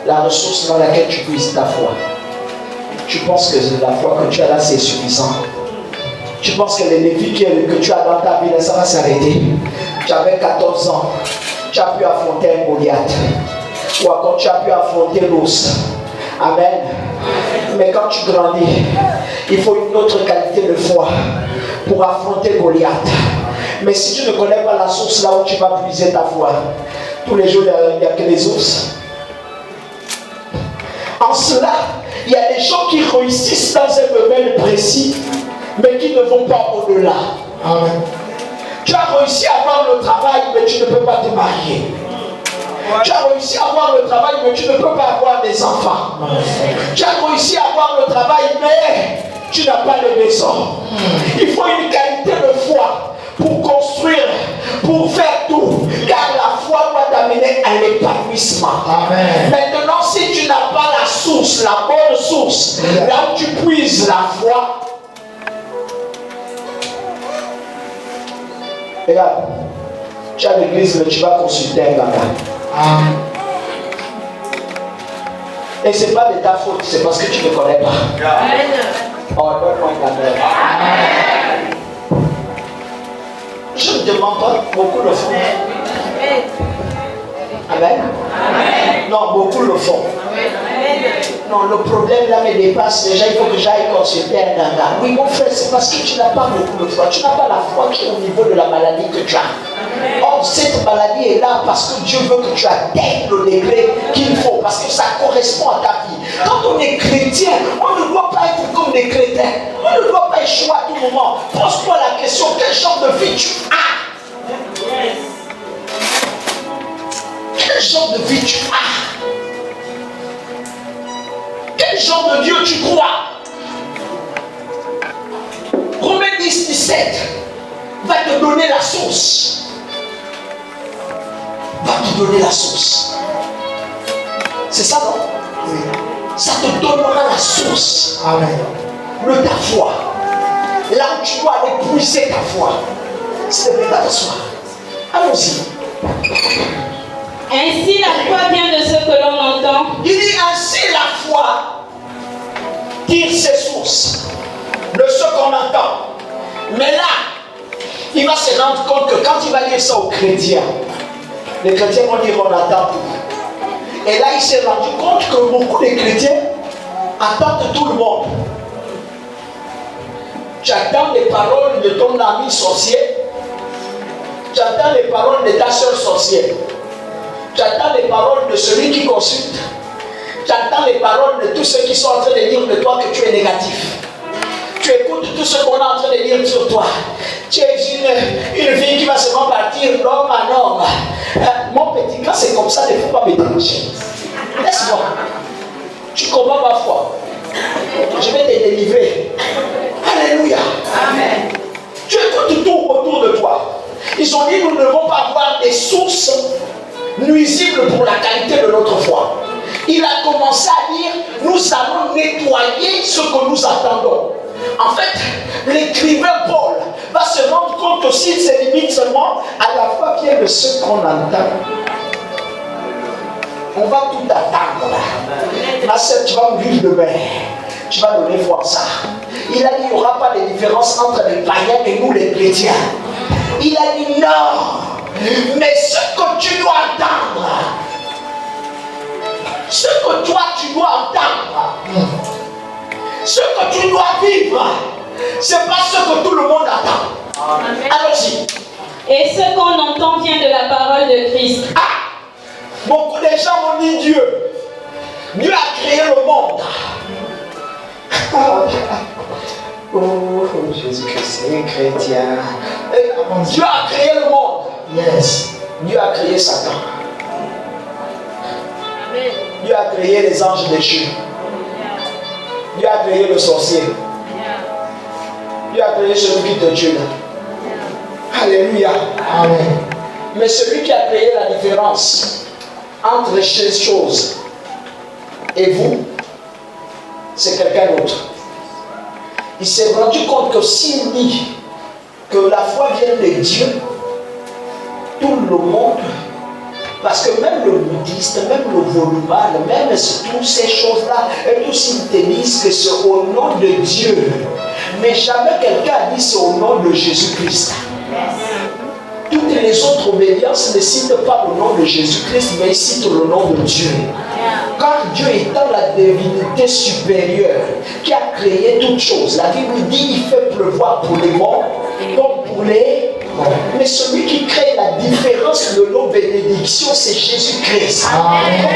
la ressource dans laquelle tu puises ta foi, tu penses que la foi que tu as là c'est suffisant. Tu penses que les défis que tu as dans ta vie, ça va s'arrêter. Tu avais 14 ans, tu as pu affronter un Goliath. Ou encore tu as pu affronter l'ours. Amen. Mais quand tu grandis, il faut une autre qualité de foi pour affronter Goliath. Mais si tu ne connais pas la source là où tu vas puiser ta foi, tous les jours il n'y a que les ours. En cela, il y a des gens qui réussissent dans un domaine précis, mais qui ne vont pas au-delà. Amen. Tu as réussi à avoir le travail, mais tu ne peux pas te marier. Tu as réussi à avoir le travail, mais tu ne peux pas avoir des enfants. Tu as réussi à avoir le travail, mais tu n'as pas de maison. Il faut une qualité de foi pour construire, pour faire tout. Car la foi doit t'amener à l'épanouissement. Amen. Maintenant, si tu n'as pas la source, la bonne source, là où tu puises la foi, regarde, tu as l'église, mais tu vas consulter un gars. Et ce n'est pas de ta faute, c'est parce que tu ne connais pas. Oh, donne-moi une amen. Je ne demande pas, beaucoup le font. Amen. Non, beaucoup le font. Non, le problème là me dépasse. Déjà, il faut que j'aille consulter un ganga. Oui, mon frère, c'est parce que tu n'as pas beaucoup de foi. Tu n'as pas la foi qui est au niveau de la maladie que tu as. Or, cette maladie est là parce que Dieu veut que tu atteignes le degré qu'il faut. Parce que ça correspond à ta vie. Quand on est chrétien, on ne doit pas être comme des chrétiens. On ne doit pas échouer à tout moment. Pose-toi la question, quel genre de vie tu as? Quel genre de vie tu as? Quel genre de Dieu tu crois? Romains 10, 17 va te donner la source. Va te donner la source. C'est ça, non? Oui. Ça te donnera la source. Amen. De ta foi. Là où tu dois aller puiser ta foi. C'est de t'asseoir. Allons-y. Ainsi la foi vient de ce que l'on entend. Il dit ainsi la foi tire ses sources de ce qu'on entend. Mais là, il va se rendre compte que quand il va dire ça aux chrétiens, les chrétiens vont dire on attend tout. Et là, il s'est rendu compte que beaucoup de chrétiens attendent tout le monde. Tu attends les paroles de ton ami sorcier. Tu attends les paroles de ta soeur sorcière. Tu attends les paroles de celui qui consulte. Tu attends les paroles de tous ceux qui sont en train de dire de toi que tu es négatif. Tu écoutes tout ce qu'on est en train de dire sur toi. Tu es une fille qui va seulement partir d'homme en homme. Mon petit gars, c'est comme ça, il ne faut pas me déranger. Laisse-moi. Tu combats ma foi. Je vais te délivrer. Alléluia. Amen. Tu écoutes tout autour de toi. Ils ont dit nous ne devons pas avoir des sources nuisibles pour la qualité de notre foi. Il a commencé à dire nous allons nettoyer ce que nous attendons. En fait, l'écrivain Paul va se rendre compte aussi, il se limite seulement à la foi qui est de ce qu'on entend. On va tout attendre là. Ma soeur, tu vas mourir demain. Tu vas donner voir ça. Il a dit, il n'y aura pas de différence entre les païens et nous les chrétiens. Il a dit non. Mais ce que tu dois entendre, ce que toi tu dois entendre, ce que tu dois vivre, c'est pas ce que tout le monde attend. Allons-y. Et ce qu'on entend vient de la parole de Christ. Ah! Beaucoup de gens ont dit Dieu. Dieu a créé le monde. Oh, Jésus-Christ est chrétien. Dieu a créé le monde. Yes. Dieu a créé Satan. Dieu a créé les anges déchus. Dieu a créé le sorcier. Dieu a créé celui qui te tue. Alléluia. Amen. Mais celui qui a créé la différence entre ces choses et vous, c'est quelqu'un d'autre. Il s'est rendu compte que s'il dit que la foi vient de Dieu, tout le monde, parce que même le bouddhiste, même le volumal, même toutes ces choses-là, et tous ils te disent que c'est au nom de Dieu. Mais jamais quelqu'un a dit c'est au nom de Jésus-Christ. Toutes les autres obédiences ne citent pas le nom de Jésus-Christ, mais ils citent le nom de Dieu. Car Dieu étant la divinité supérieure qui a créé toutes choses, la Bible dit il fait pleuvoir pour les morts comme pour les morts. Mais celui qui crée la différence de nos bénédictions, c'est Jésus-Christ. Donc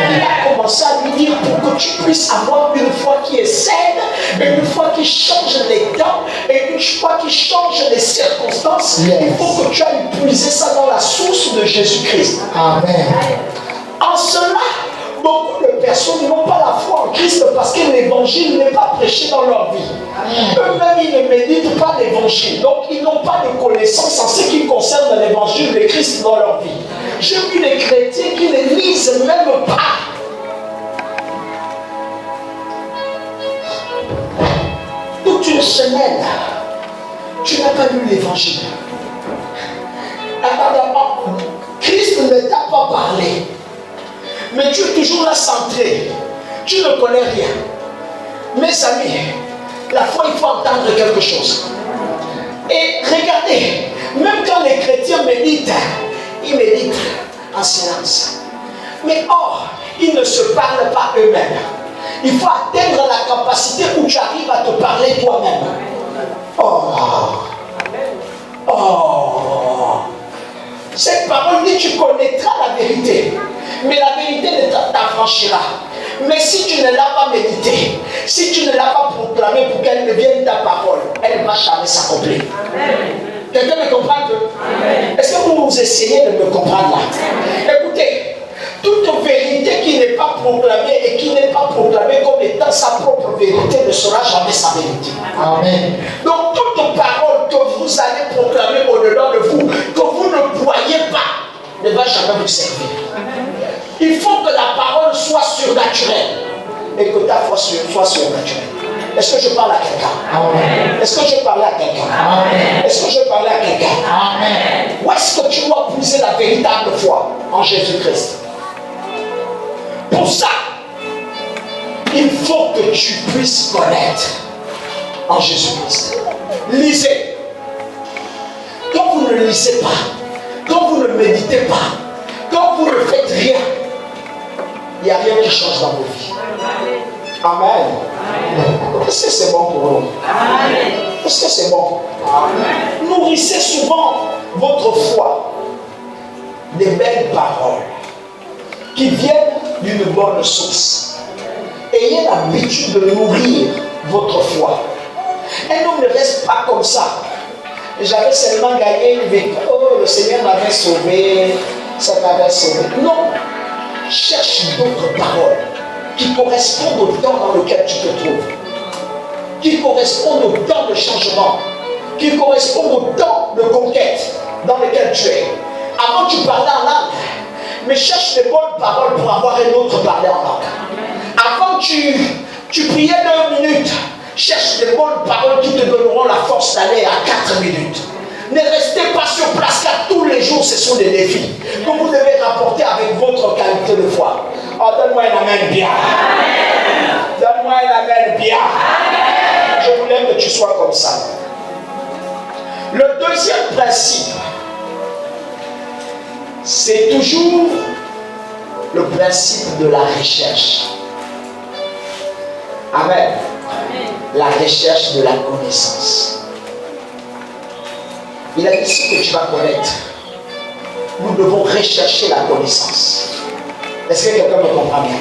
il a commencé à lui dire pour que tu puisses avoir une foi qui est saine, une foi qui change les temps, et une foi qui change les circonstances, il faut que tu ailles puiser ça dans la source de Jésus-Christ. Amen. En cela, beaucoup de personnes n'ont pas la foi en Christ parce que l'évangile n'est pas prêché dans leur vie. Eux-mêmes, ils ne méditent pas l'évangile. Donc, ils n'ont pas de connaissance en ce qui concerne l'évangile de Christ dans leur vie. J'ai vu des chrétiens qui ne lisent même pas. Toute une semaine, tu n'as pas lu l'évangile. Christ ne t'a pas parlé. Mais tu es toujours là centré. Tu ne connais rien. Mes amis, la foi, il faut entendre quelque chose. Et regardez, même quand les chrétiens méditent, ils méditent en silence. Mais or, ils ne se parlent pas eux-mêmes. Il faut atteindre la capacité où tu arrives à te parler toi-même. Cette parole dit tu connaîtras la vérité. Mais la vérité ne t'affranchira. Mais si tu ne l'as pas médité, si tu ne l'as pas proclamé pour qu'elle devienne ta parole, elle ne va jamais s'accomplir. Quelqu'un me comprend un peu? Est-ce que vous essayez de me comprendre là? Écoutez, toute vérité qui n'est pas proclamée et qui n'est pas proclamée comme étant sa propre vérité ne sera jamais sa vérité. Amen. Donc toute parole que vous allez proclamer au-dedans de vous, que vous ne croyez pas, ne va jamais vous servir. Il faut que la parole soit surnaturelle et que ta foi soit surnaturelle. Est-ce que je parle à quelqu'un? Est-ce que je parle à quelqu'un? Est-ce que je parle à quelqu'un? Où est-ce que tu dois puiser la véritable foi? En Jésus-Christ. Pour ça, il faut que tu puisses connaître en Jésus-Christ. Lisez. Quand vous ne lisez pas, quand vous ne méditez pas, quand vous ne faites rien, il n'y a rien qui change dans vos vies. Amen. Est-ce que c'est bon pour nous? Est-ce que c'est bon? Nourrissez souvent votre foi des belles paroles qui viennent d'une bonne source. Ayez l'habitude de nourrir votre foi. Un homme ne reste pas comme ça. J'avais seulement gagné une victoire. Oh, le Seigneur m'avait sauvé, ça m'avait sauvé. Non. Cherche d'autres paroles qui correspondent au temps dans lequel tu te trouves, qui correspondent au temps de changement, qui correspondent au temps de conquête dans lequel tu es. Avant, tu parlais en langue, mais cherche des bonnes paroles pour avoir un autre parler en langue. Avant, tu priais 2 minutes. Cherche des bonnes paroles qui te donneront la force d'aller à 4 minutes. Ne restez pas sur place car tous les jours ce sont des défis que vous devez rapporter avec votre qualité de foi. Oh, donne-moi un amen bien. Donne-moi un amen bien. Je voulais que tu sois comme ça. Le deuxième principe, c'est toujours le principe de la recherche. Amen. La recherche de la connaissance. Il a dit ce que tu vas connaître. Nous devons rechercher la connaissance. Est-ce que quelqu'un me comprend bien?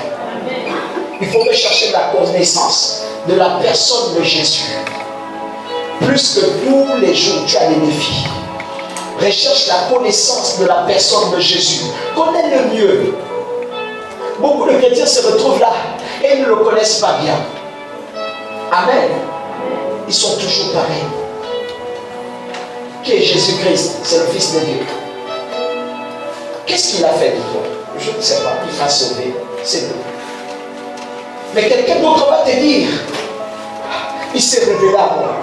Il faut rechercher la connaissance de la personne de Jésus. Plus que tous les jours, tu as des défis. Recherche la connaissance de la personne de Jésus. Connais-le mieux. Beaucoup de chrétiens se retrouvent là et ils ne le connaissent pas bien. Amen. Ils sont toujours pareils. Qui est Jésus-Christ? C'est le Fils de Dieu. Qu'est-ce qu'il a fait de toi? Je ne sais pas. Il m'a sauvé. C'est tout. Mais quelqu'un d'autre va te dire, il s'est révélé à moi.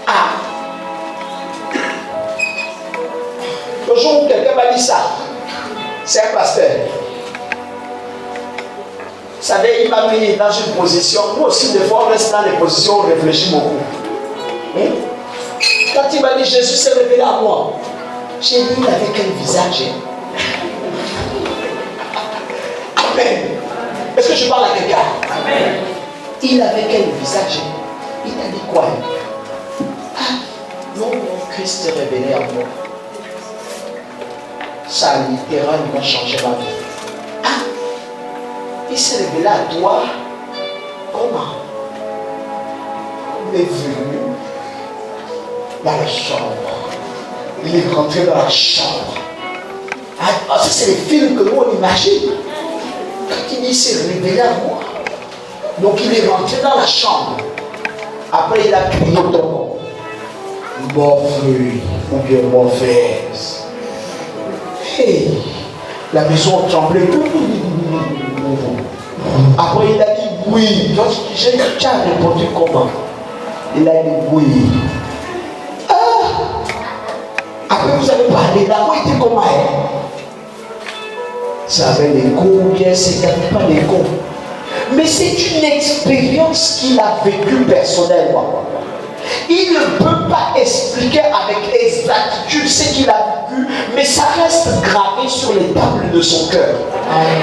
Ah. Le jour où quelqu'un m'a dit ça, c'est un pasteur. Vous savez, il m'a mis dans une position. Moi aussi, des fois, on reste dans les positions, on réfléchit beaucoup. Quand il m'a dit Jésus s'est révélé à moi, j'ai dit, il avait quel visage? Amen. Est-ce que je parle à quelqu'un? Amen. Il avait quel visage? Il a dit quoi? Ah, non, mon Christ s'est révélé à moi. Ça a littéralement changé ma vie. Ah, il s'est révélé à toi. Comment? Il est venu dans la chambre. Il est rentré dans la chambre. Ah, ça c'est les films que nous on imagine. Quand il dit il s'est révélé à moi. Donc il est rentré dans la chambre. Après il a crié ton nom. Mon fruit ou bien mauvaise. Hey, la maison tremblait. Après il a dit oui. Donc tu as répondu comment? Il a dit oui. Après vous avez parlé, la voix était comment? Ça avait l'écho ou bien c'était pas l'écho. Mais c'est une expérience qu'il a vécue personnellement. Il ne peut pas expliquer avec exactitude ce qu'il a vécu, mais ça reste gravé sur les tables de son cœur.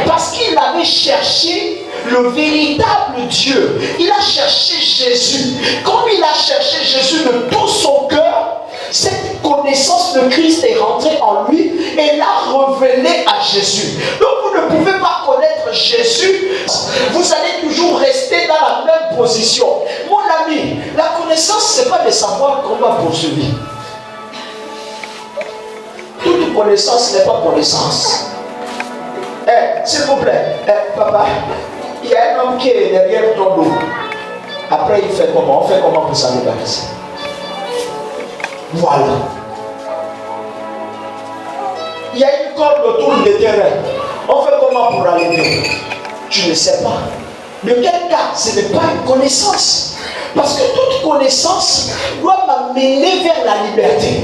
Parce qu'il avait cherché le véritable Dieu. Il a cherché Jésus. Comme il a cherché Jésus de tout son cœur, cette connaissance de Christ est rentrée en lui et l'a révélé à Jésus. Donc vous ne pouvez pas connaître Jésus, vous allez toujours rester dans la même position. Mon ami, la connaissance, ce n'est pas de savoir qu'on va poursuivre. Toute connaissance n'est pas connaissance. S'il vous plaît, papa, il y a un homme qui est derrière ton dos. Après, il fait comment? On fait comment pour s'en débarrasser? Voilà. Il y a une corde autour du terrain. On fait comment pour aller? Tu ne sais pas. De quel cas? Ce n'est pas une connaissance. Parce que toute connaissance doit m'amener vers la liberté.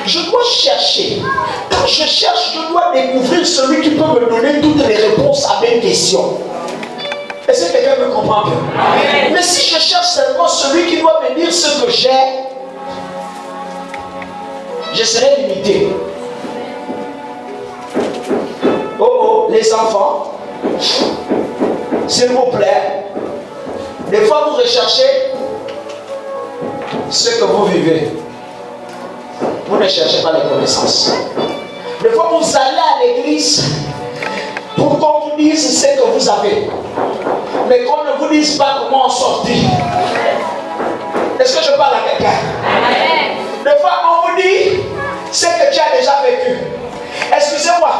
Je dois chercher. Quand je cherche, je dois découvrir celui qui peut me donner toutes les réponses à mes questions. Est-ce que quelqu'un me comprend bien? Mais si je cherche seulement celui qui doit me dire ce que j'ai, je serai limité. Oh, les enfants, s'il vous plaît, des fois vous recherchez ce que vous vivez. Vous ne cherchez pas les connaissances. Des fois vous allez à l'église pour qu'on vous dise ce que vous avez, mais qu'on ne vous dise pas comment en sortir. Est-ce que je parle à quelqu'un? Des fois on vous dit ce que tu as déjà vécu. Excusez-moi,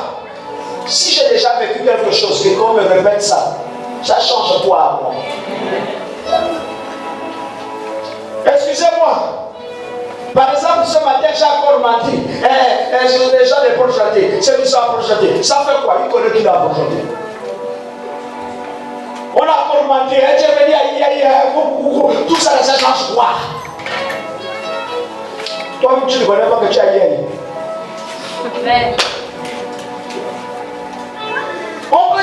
si j'ai déjà vécu quelque chose, que qu'on me répète ça, ça change quoi à moi? Excusez-moi. Par exemple, ce matin, j'ai encore menti. Les gens des projetés, ceux qui sont projetés, ça fait quoi? Il connaît qui l'a projeté. On a encore menti. Tu veux dire, tout ça, ça change quoi? Toi, tu ne connais pas que tu as hier.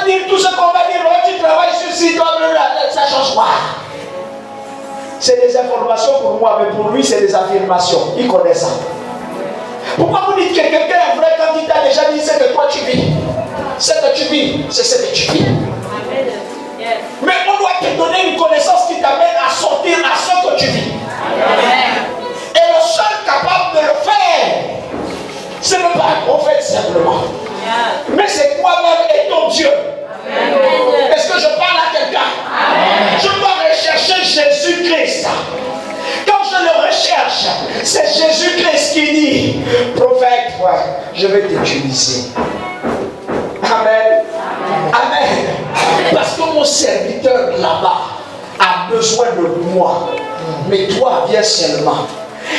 va dire tout ce qu'on va dire. Oh, tu travailles sur site, ça change quoi? C'est des informations pour moi, mais pour lui, c'est des affirmations. Il connaît ça. Pourquoi vous dites que quelqu'un est vrai quand il t'a déjà dit ce que toi tu vis? Ce que tu vis, c'est ce que tu vis. Mais on doit te donner une connaissance qui t'amène à sortir à ce que tu vis. Et le seul capable de le faire, ce n'est pas un prophète simplement. Mais c'est toi-même et ton Dieu. Est-ce que je parle à quelqu'un? Je dois rechercher Jésus-Christ. Quand je le recherche, c'est Jésus-Christ qui dit, prophète, je vais t'utiliser. Amen. Amen. Parce que mon serviteur là-bas a besoin de moi. Mais toi, viens seulement.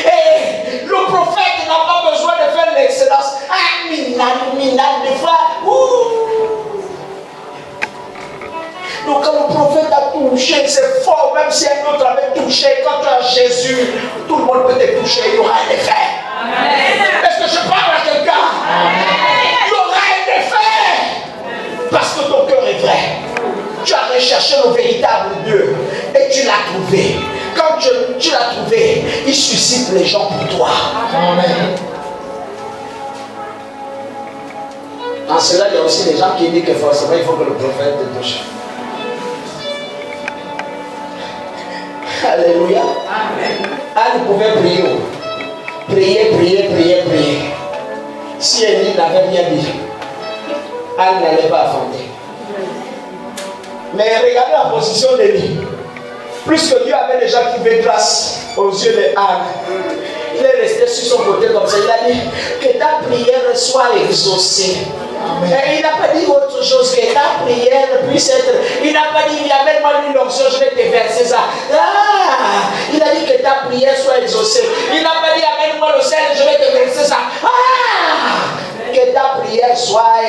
Et le prophète n'a pas besoin de faire l'excellence. Ah, minade, des fois. Donc quand le prophète a touché, c'est fort, même si un autre avait touché, quand tu as Jésus, tout le monde peut te toucher, il y aura un effet. Est-ce que je parle à quelqu'un? Il y aura un effet. Parce que ton cœur est vrai. Tu as recherché le véritable Dieu et tu l'as trouvé. Quand tu l'as trouvé, il suscite les gens pour toi. Amen. En cela, il y a aussi des gens qui disent que forcément il faut que le prophète te touche. Alléluia. Amen. Anne pouvait prier. Prier. Si Élie n'avait rien dit, Anne n'allait pas affronter. Mais regardez la position d'Élie. Plus que Dieu avait déjà trouvé grâce aux yeux d'Anne, il est resté sur son côté comme ça. Il a dit que ta prière soit exaucée. Et il n'a pas dit autre chose que ta prière puisse être. Il n'a pas dit, amène-moi une onction, je vais te verser ça. Ah, il a dit que ta prière soit exaucée. Il n'a pas dit, amène-moi le sel, je vais te verser ça. Ah, que ta prière soit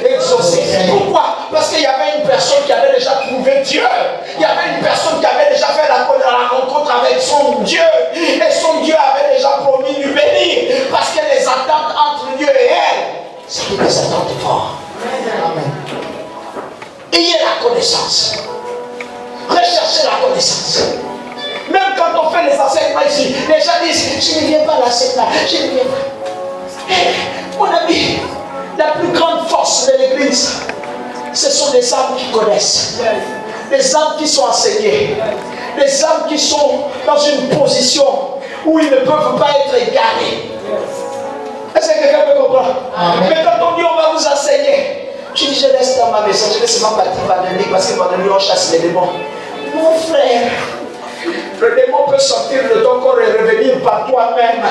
exaucée. Pourquoi? Parce qu'il y avait une personne qui avait déjà trouvé Dieu. Il y avait une personne qui avait déjà fait la rencontre avec son Dieu. Et son Dieu avait déjà promis de lui bénir. Parce que les attentes entre Dieu et elle, c'était des attentes fortes. Amen. Ayez la connaissance. Recherchez la connaissance. Même quand on fait les enseignements ici, les gens disent, je ne viens pas à la scène là, je ne viens pas. Mon ami, la plus grande force de l'église, ce sont des âmes qui connaissent, des âmes qui sont enseignées, des âmes qui sont dans une position où ils ne peuvent pas être égarés. Est-ce que quelqu'un peut comprendre? Mais quand on dit on va vous enseigner, tu dis je reste dans ma maison, je vais seulement partir vendredi parce que vendredi on chasse les démons. Mon frère, le démon peut sortir de ton corps et revenir par toi-même.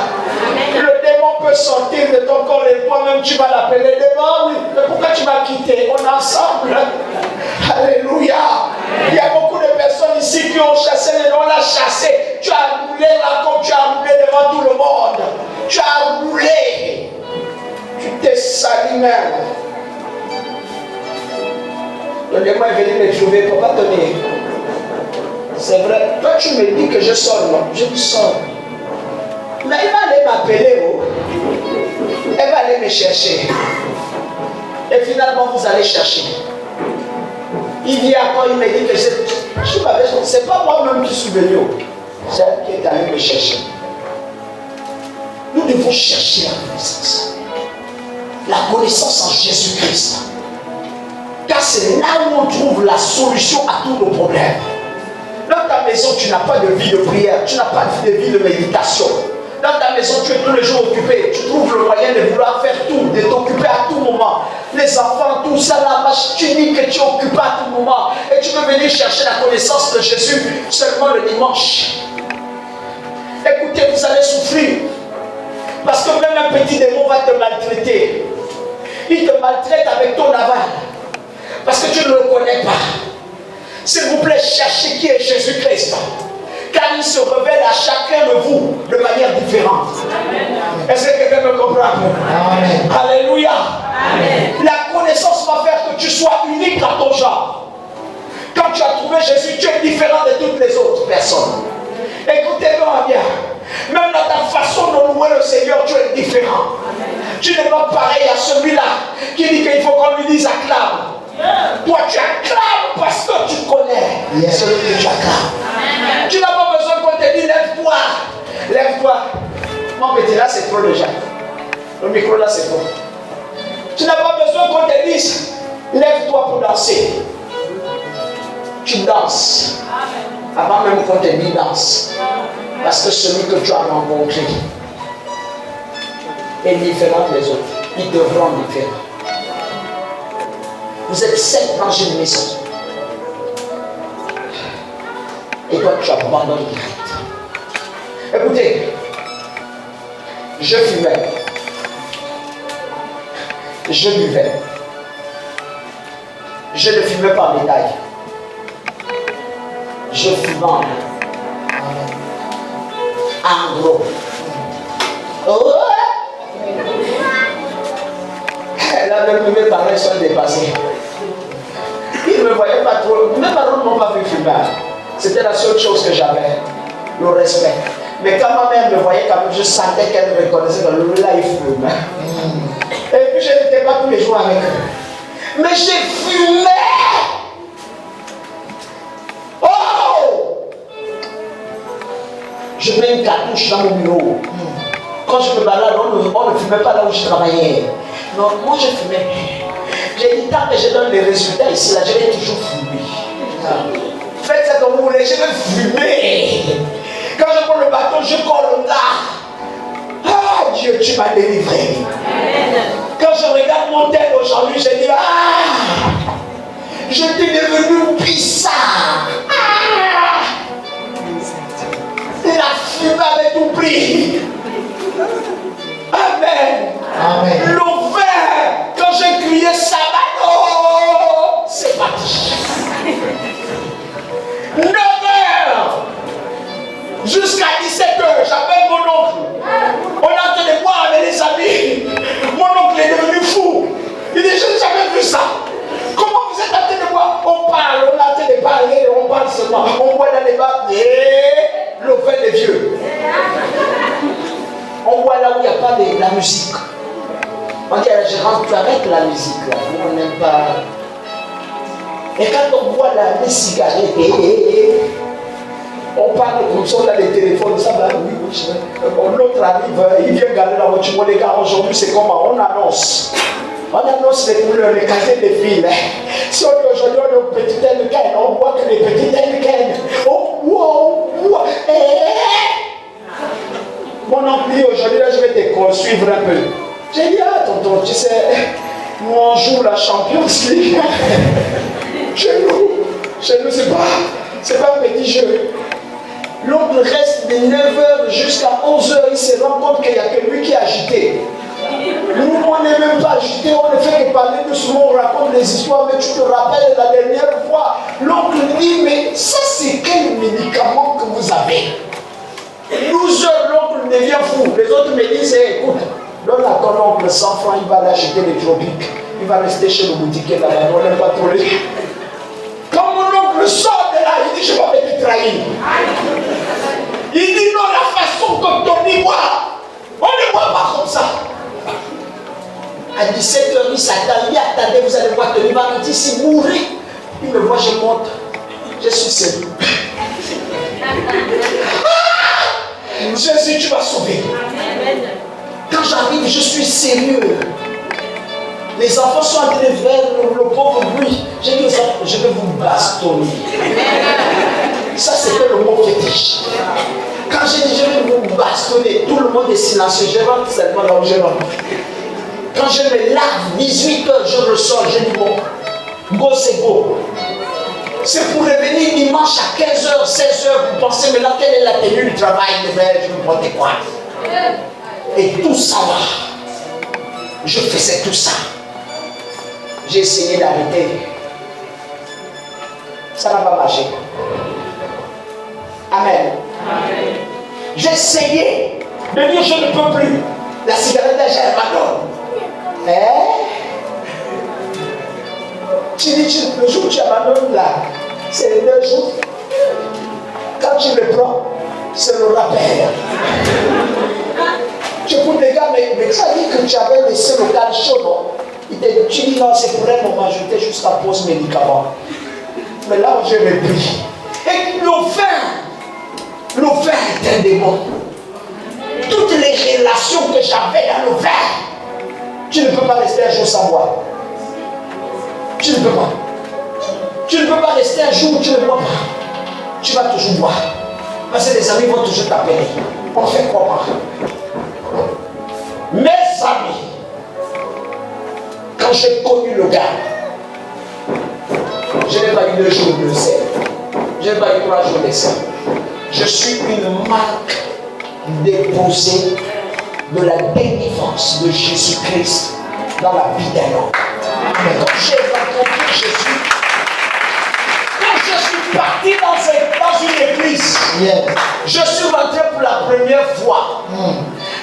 Le démon peut sortir de ton corps et toi-même tu vas l'appeler démon. Oui, mais pourquoi tu m'as quitté? On est ensemble. Alléluia. Il y a beaucoup de personnes ici qui ont chassé les démons, on l'a chassé. Tu as roulé là comme tu as roulé devant tout le monde. Tu as roulé. Tu t'es sali même. Le démon est venu me trouver pour pas donner. C'est vrai. Toi, tu me dis que je sors, non? Je me sors. Mais elle va aller m'appeler, oh. Elle va aller me chercher. Et finalement, vous allez chercher. Il vient encore, il me dit que c'est pas moi-même qui suis venu. C'est elle qui est allée me chercher. Nous devons chercher la connaissance. La connaissance en Jésus-Christ. Car c'est là où on trouve la solution à tous nos problèmes. Dans ta maison, tu n'as pas de vie de prière, tu n'as pas de vie de méditation. Dans ta maison, tu es tous les jours occupé. Tu trouves le moyen de vouloir faire tout, de t'occuper à tout moment. Les enfants, tout ça, la marche, tu dis que tu es occupé à tout moment. Et tu peux venir chercher la connaissance de Jésus seulement le dimanche. Écoutez, vous allez souffrir. Parce que même un petit démon va te maltraiter. Il te maltraite avec ton aval. Parce que tu ne le connais pas. S'il vous plaît, cherchez qui est Jésus-Christ. Car il se révèle à chacun de vous de manière différente. Est-ce que quelqu'un me comprend? Amen. Alléluia. Amen. La connaissance va faire que tu sois unique à ton genre. Quand tu as trouvé Jésus, tu es différent de toutes les autres personnes. Écoutez-moi bien. Même dans ta façon de louer le Seigneur, tu es différent. Amen. Tu n'es pas pareil à celui-là qui dit qu'il faut qu'on lui dise acclame. Toi, tu acclames parce que tu connais celui que tu acclames. Tu n'as pas besoin qu'on te dise lève-toi. Lève-toi. Mon petit, là, c'est trop déjà. Le micro, là, c'est trop. Tu n'as pas besoin qu'on te dise lève-toi pour danser. Tu danses. Avant même qu'on te dise danse. Parce que celui que tu as rencontré est différent des autres. Ils te rendent différent. Vous êtes 7 dans une maison. Et toi, tu abandonnes direct. Écoutez, je fumais. Je buvais. Je ne fumais pas en détail. Je fumais en gros. Oh! Là, même mes parents sont dépassés. Ils ne me voyaient pas trop. Mes parents ne m'ont pas vu fumer. C'était la seule chose que j'avais. Le respect. Mais quand ma mère me voyait, quand même, je sentais qu'elle me reconnaissait que là, il fume. Et puis je n'étais pas tous les jours avec eux. Mais j'ai fumé. Oh! Je mets une cartouche dans mon bureau. Quand je me balade, on ne fumait pas là où je travaillais. Non, moi je fumais. J'ai dit, tant que je donne les résultats ici, là, je vais toujours fumer. Faites ça comme vous voulez, je vais fumer. Quand je prends le bâton, je colle là. Ah Dieu, tu m'as délivré. Quand je regarde mon tel aujourd'hui, je dis, ah, je t'ai devenu puissant. Ah, la fumée avait tout pris. Amen. Amen. Le vin, quand j'ai crié Sabano, c'est parti. 9 heures jusqu'à 17h, j'appelle mon oncle. On est en train de boire avec les amis. Mon oncle est devenu fou. Il dit, je n'ai jamais vu ça. Comment vous êtes en train de boire? On parle, on est en train de parler, on parle seulement. On boit dans les bars et le vin des vieux. On voit là où il n'y a pas de la musique. On dit à la gérante, tu arrêtes la musique là. On n'aime pas. Et quand on voit là, les cigarettes, on parle comme ça, on a les téléphones, ça va, oui. L'autre arrive, il vient garder la voiture. Les gars, aujourd'hui, c'est comment? On annonce. On annonce les couleurs, les quartiers des villes. Si on dit aujourd'hui, on est au petit Heineken, on voit que les petits Heineken. Oh, wow, wow. Mon oncle dit aujourd'hui, là, je vais te suivre un peu. J'ai dit, ah, tonton, tu sais, nous on joue la Champions League. Chez nous, c'est pas un petit jeu. L'oncle reste de 9h jusqu'à 11h, il se rend compte qu'il n'y a que lui qui est agité. Nous, on n'est même pas agité, on ne fait que parler doucement, on raconte des histoires, mais tu te rappelles la dernière fois, l'oncle dit, mais ça c'est quel médicament que vous avez? 12 heures, l'oncle devient fou. Les autres me disent, écoute, donne à ton oncle 100 francs, il va aller acheter des tropiques. Il va rester chez le boutiquier là-bas, on n'aime pas trop les. Quand mon oncle sort de là, il dit, je vais pas te trahir. Il dit, non, la façon comme Tony boit, on ne boit pas comme ça. À 17h, il s'attend, il attendait, vous allez voir Tony va monter, c'est mourir. Il me voit, je monte. Je suis sérieux. Jésus, tu vas sauver. Quand j'arrive, je suis sérieux. Les enfants sont en train de faire le pauvre bruit. J'ai dit aux enfants, je vais vous bastonner. Ça, c'était le mot fétiche. Quand j'ai dit, je vais vous bastonner, tout le monde est silencieux. Je rentre seulement là où je rentre. Quand je me lave, 18h, je ressors, je dis, bon, go, c'est go. C'est pour revenir dimanche à 15h, 16h, vous pensez maintenant quelle est la tenue du travail de verre, je me portais quoi? Et tout ça là, je faisais tout ça. J'ai essayé d'arrêter. Ça n'a pas marché. Amen. Amen. J'ai essayé de dire je ne peux plus. La cigarette là, j'abandonne. Tu dis, le jour où tu abandonnes là, c'est les 2 jours. Quand tu le prends, c'est le rappel. Tu écoutes les gars, mais ça dit que tu avais laissé le calme chaud, non? Tu dis non, c'est pour un moment, j'étais juste en pause médicament. Mais là où je l'ai pris. Et le vin est un démon. Toutes les relations que j'avais dans le vin, tu ne peux pas rester un jour sans boire. Tu ne peux pas. Tu ne peux pas rester un jour où tu ne bois pas. Tu vas toujours boire. Parce que les amis vont toujours t'appeler. On fait quoi pas? Mes amis, quand j'ai connu le gars, je n'ai pas eu 2 jours de sel. Je n'ai pas eu 3 jours de sel. Je suis une marque déposée de la délivrance de Jésus-Christ dans la vie d'un homme. Mais quand j'ai rencontré Jésus, quand je suis parti dans une église, je suis rentré pour la première fois.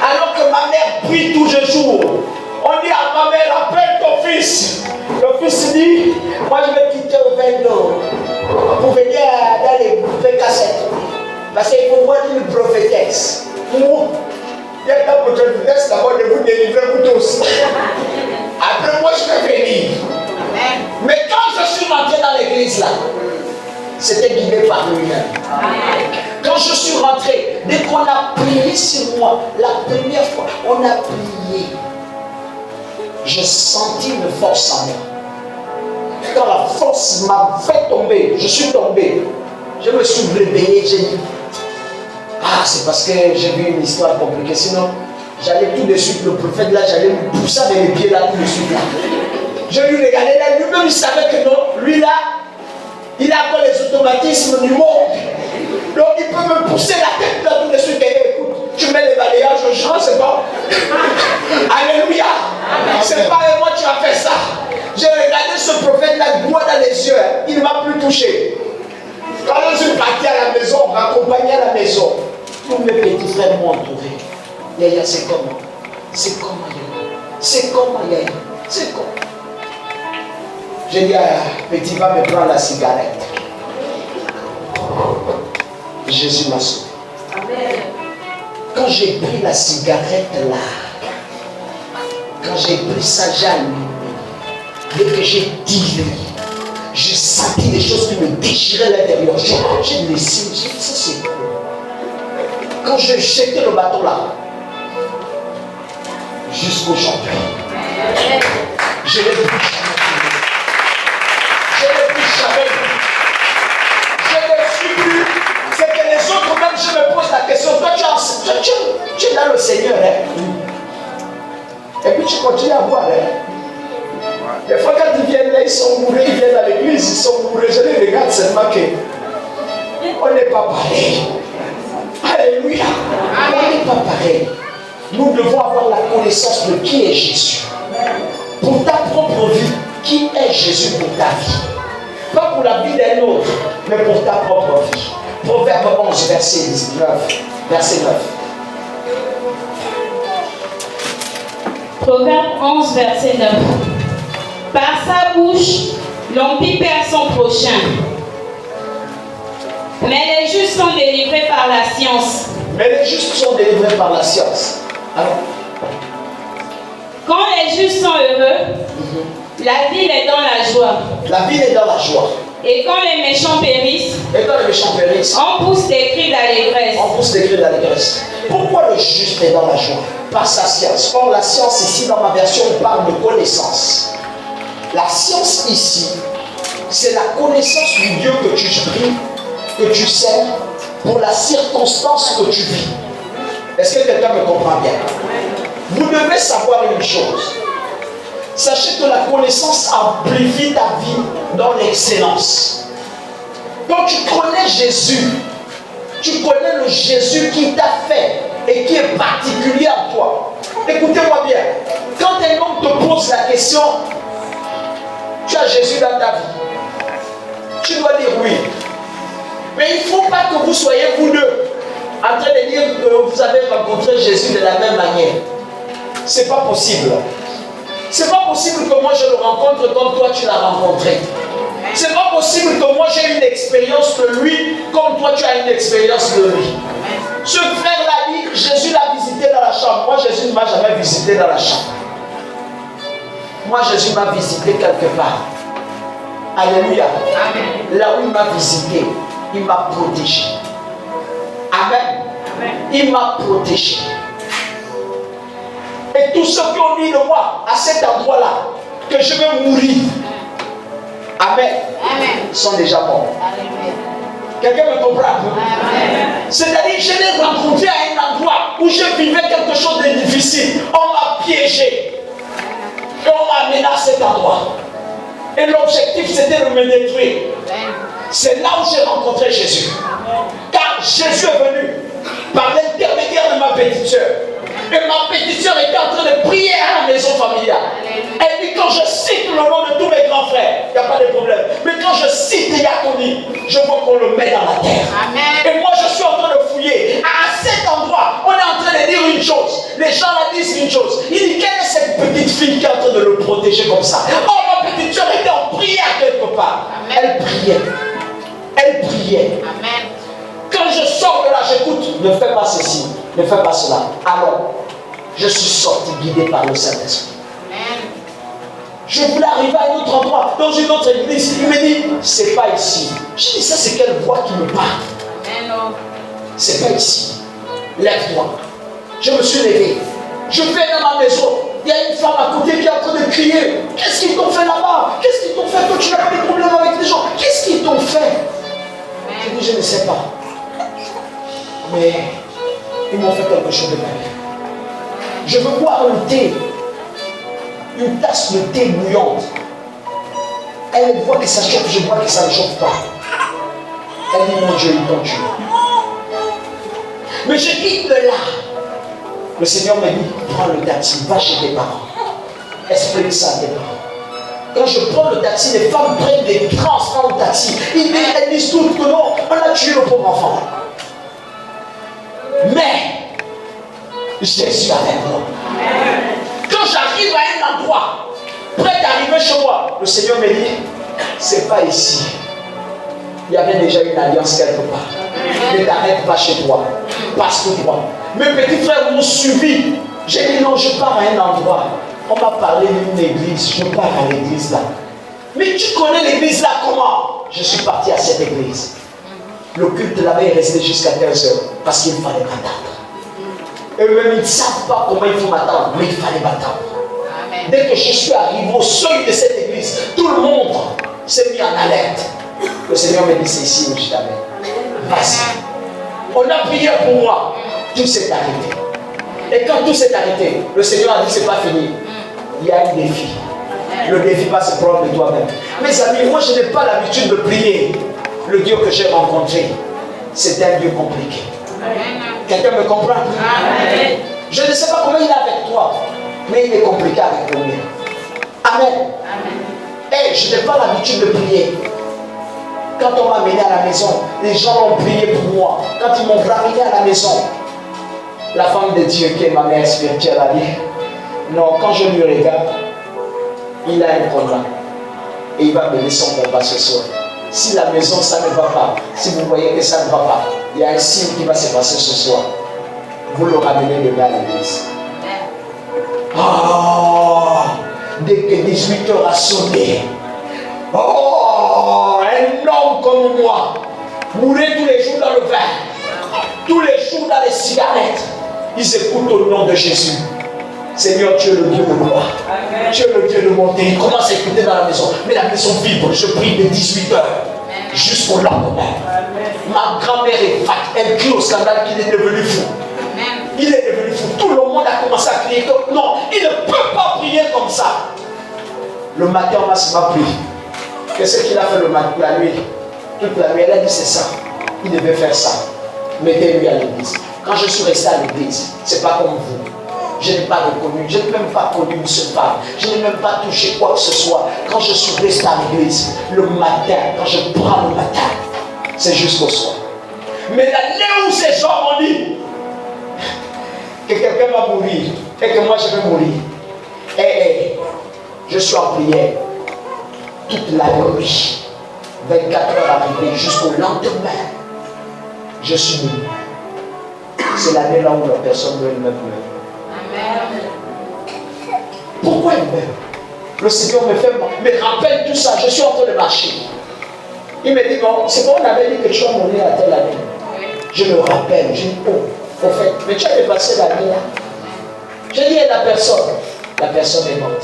Alors que ma mère prie tous les jours, on dit à ma mère, appelle ton fils. Le fils dit, moi je vais quitter au 22 pour venir dans les cassettes. Parce qu'il faut voir une prophétesse. Il y a une prophétesse d'abord de vous délivrer vous tous. Après moi je vais venir. Mais quand je suis rentré dans l'église là, c'était guidé par lui-même. Quand je suis rentré, dès qu'on a prié sur moi, la première fois, on a prié. J'ai senti une force en moi. Quand la force m'a fait tomber, je suis tombé. Je me suis réveillé, j'ai dit, ah, c'est parce que j'ai vu une histoire compliquée. Sinon, j'allais tout de suite, le prophète là, j'allais me pousser avec les pieds là, tout de suite là. Je lui regardais là, lui-même il savait que non, lui là, il a encore les automatismes du monde. Donc il peut me pousser la tête là tout de suite et écoute, tu mets les balayages au champ, c'est bon. Alléluia. C'est pas moi tu as fait ça. J'ai regardé ce prophète là, droit dans les yeux, il ne m'a plus touché. Quand je suis parti à la maison, on m'accompagnait à la maison. Tous mes petits frères m'ont entouré. Yaya, c'est comment? C'est comment Yaya? C'est comment Yaya? C'est comment? J'ai dit à petit, va me prendre la cigarette. Jésus m'a sauvé. Quand j'ai pris la cigarette là, quand j'ai pris ça, j'ai allumé. Dès que j'ai tiré, j'ai senti des choses qui me déchiraient à l'intérieur. J'ai laissé, j'ai dit, ça c'est quoi? Quand j'ai jeté le bateau là, jusqu'au champion, je ne l'ai plus jamais filmé. Je ne l'ai plus jamais vu. Je ne suis plus. C'est que les autres, même je me pose la question, toi tu es dans le Seigneur, hein? Et puis tu continues à voir, hein? Des fois quand ils viennent là, ils sont bourrés, ils viennent à l'église, ils sont bourrés. Je les regarde seulement que on n'est pas pareil. Alléluia. On n'est pas pareil. Nous devons avoir la connaissance de qui est Jésus. Pour ta propre vie, qui est Jésus pour ta vie? Pas pour la vie d'un autre, mais pour ta propre vie. Proverbe 11, verset 19. Verset 9. Proverbe 11, verset 9. Par sa bouche, l'impie perd son prochain. Mais les justes sont délivrés par la science. Mais les justes sont délivrés par la science. Alors, quand les justes sont heureux, la ville est dans la joie. La ville est dans la joie. Et quand les méchants périssent, on pousse des cris d'allégresse. On pousse des cris d'allégresse. Pourquoi le juste est dans la joie? Par sa science. Or, la science ici, dans ma version, on parle de connaissance. La science ici, c'est la connaissance du Dieu que tu pries, que tu sers, pour la circonstance que tu vis. Est-ce que quelqu'un me comprend bien? Vous devez savoir une chose. Sachez que la connaissance amplifie ta vie dans l'excellence. Quand tu connais Jésus, tu connais le Jésus qui t'a fait et qui est particulier à toi. Écoutez-moi bien. Quand un homme te pose la question, tu as Jésus dans ta vie, tu dois dire oui. Mais il ne faut pas que vous soyez vous deux en train de dire que vous avez rencontré Jésus de la même manière. Ce n'est pas possible. Ce n'est pas possible que moi je le rencontre comme toi tu l'as rencontré. Ce n'est pas possible que moi j'ai une expérience de lui comme toi tu as une expérience de lui. Ce frère-là dit Jésus l'a visité dans la chambre. Moi Jésus ne m'a jamais visité dans la chambre. Moi, Jésus m'a visité quelque part. Alléluia. Amen. Là où il m'a visité, il m'a protégé. Amen. Amen. Il m'a protégé. Et tous ceux qui ont dit de moi à cet endroit-là que je vais mourir, Amen, Amen. sont déjà morts. Alléluia. Quelqu'un me comprend? Amen. C'est-à-dire, je l'ai rencontré à un endroit où je vivais quelque chose de difficile. On m'a piégé. Et on m'a amené à cet endroit. Et l'objectif, c'était de me détruire. C'est là où j'ai rencontré Jésus. Car Jésus est venu par l'intermédiaire de ma petite soeur. Et ma petite soeur était en train de prier à la maison familiale. Elle dit, quand je cite le nom de tous mes grands frères, il n'y a pas de problème. Mais quand je cite Yakoni, je vois qu'on le met dans la terre. Amen. Et moi, je suis en train de fouiller. À cet endroit, on est en train de dire une chose. Les gens là disent une chose. Il dit, quelle est cette petite fille qui est en train de le protéger comme ça? Oh, ma petite soeur était en prière quelque part. Amen. Elle priait. Elle priait. Amen. Quand je sors de là, j'écoute, ne fais pas ceci, ne fais pas cela. Alors, je suis sorti guidé par le Saint-Esprit. Amen. Je voulais arriver à un autre endroit, dans une autre église. Il me dit, c'est pas ici. Je dis, ça c'est quelle voix qui me parle? Amen. C'est pas ici. Lève-toi. Je me suis levé. Je vais dans ma maison. Il y a une femme à côté qui est en train de crier. Qu'est-ce qu'ils t'ont fait là-bas? Qu'est-ce qu'ils t'ont fait? Toi, tu n'as pas de problème avec les gens. Qu'est-ce qu'ils t'ont fait? Je dis, je ne sais pas. Mais ils m'ont fait quelque chose de mal. Je veux boire le thé. Une tasse de thé bouillante. Elle voit que ça chauffe, je vois que ça ne chauffe pas. Elle dit, mon Dieu, ils t'ont tué. Mais je quitte de là. Le Seigneur me dit, prends le taxi, va chez tes parents. Explique ça à tes parents. Quand je prends le taxi, les femmes prennent des transports au taxi. Elles disent toutes que non, on a tué le pauvre enfant. Mais, Jésus avec moi. Quand j'arrive à un endroit, prêt d'arriver chez moi, le Seigneur me dit, c'est pas ici. Il y avait déjà une alliance quelque part. Ne t'arrête pas chez toi. Passe pour toi. Mes petits frères m'ont suivi. J'ai dit non, je pars à un endroit. On m'a parlé d'une église. Je pars à l'église là. Mais tu connais l'église là comment? Je suis parti à cette église. Le culte là-bas est resté jusqu'à 15h parce qu'il fallait m'attendre. Eux-mêmes, ils ne savent pas comment il faut m'attendre, mais il fallait m'attendre. Dès que je suis arrivé au seuil de cette église, tout le monde s'est mis en alerte. Le Seigneur me dit, c'est ici où je t'amène. Vas-y. On a prié pour moi. Tout s'est arrêté. Et quand tout s'est arrêté, le Seigneur a dit, c'est pas fini. Il y a un défi. Le défi va se prendre de toi-même. Mes amis, moi je n'ai pas l'habitude de prier. Le Dieu que j'ai rencontré, c'est un Dieu compliqué. Quelqu'un me comprend? Amen. Je ne sais pas comment il est avec toi, mais il est compliqué avec le mien. Amen. Et je n'ai pas l'habitude de prier. Quand on m'a amené à la maison, les gens ont prié pour moi. Quand ils m'ont ramené à la maison, la femme de Dieu qui est ma mère spirituelle a dit, non, quand je lui regarde, il a un combat. Et il va mener son combat ce soir. Si la maison, ça ne va pas, si vous voyez que ça ne va pas, il y a un signe qui va se passer ce soir. Vous le ramenez demain à l'église. Oh, dès que 18h a sonné, oh, un homme comme moi, mourait tous les jours dans le vin, tous les jours dans les cigarettes. Ils écoutent au nom de Jésus. Seigneur, tu es le Dieu de gloire. Tu es le Dieu de montée. Il commence à écouter dans la maison. Mais la maison vibre. Je prie de 18h jusqu'au lendemain. Ma grand-mère est fat. Elle crie au scandale qu'il est devenu fou. Il est devenu fou. Tout le monde a commencé à crier. Non, il ne peut pas prier comme ça. Le matin, on m'a pris. Qu'est-ce qu'il a fait le matin, la nuit? Toute la nuit, elle a dit c'est ça. Il devait faire ça. Mettez-lui à l'église. Quand je suis resté à l'église, c'est pas comme vous. Je n'ai pas reconnu, je n'ai même pas connu une seule femme. Je n'ai même pas touché quoi que ce soit. Quand je suis resté à l'église, le matin, quand je prends le matin, c'est jusqu'au soir. Mais l'année où ces gens m'ont dit que quelqu'un va mourir et que moi je vais mourir, et je suis en prière toute la nuit, 24 heures arrivées jusqu'au lendemain, je suis mort. C'est l'année là où la personne doit me pleurer. Pourquoi il meurt? Le Seigneur me rappelle tout ça. Je suis en train de marcher. Il me dit, bon, c'est bon, on avait dit que tu vas mourir à telle année. Je me rappelle, je dis, oh, au fait, mais tu as dépassé l'année là. J'ai dit à la personne est morte.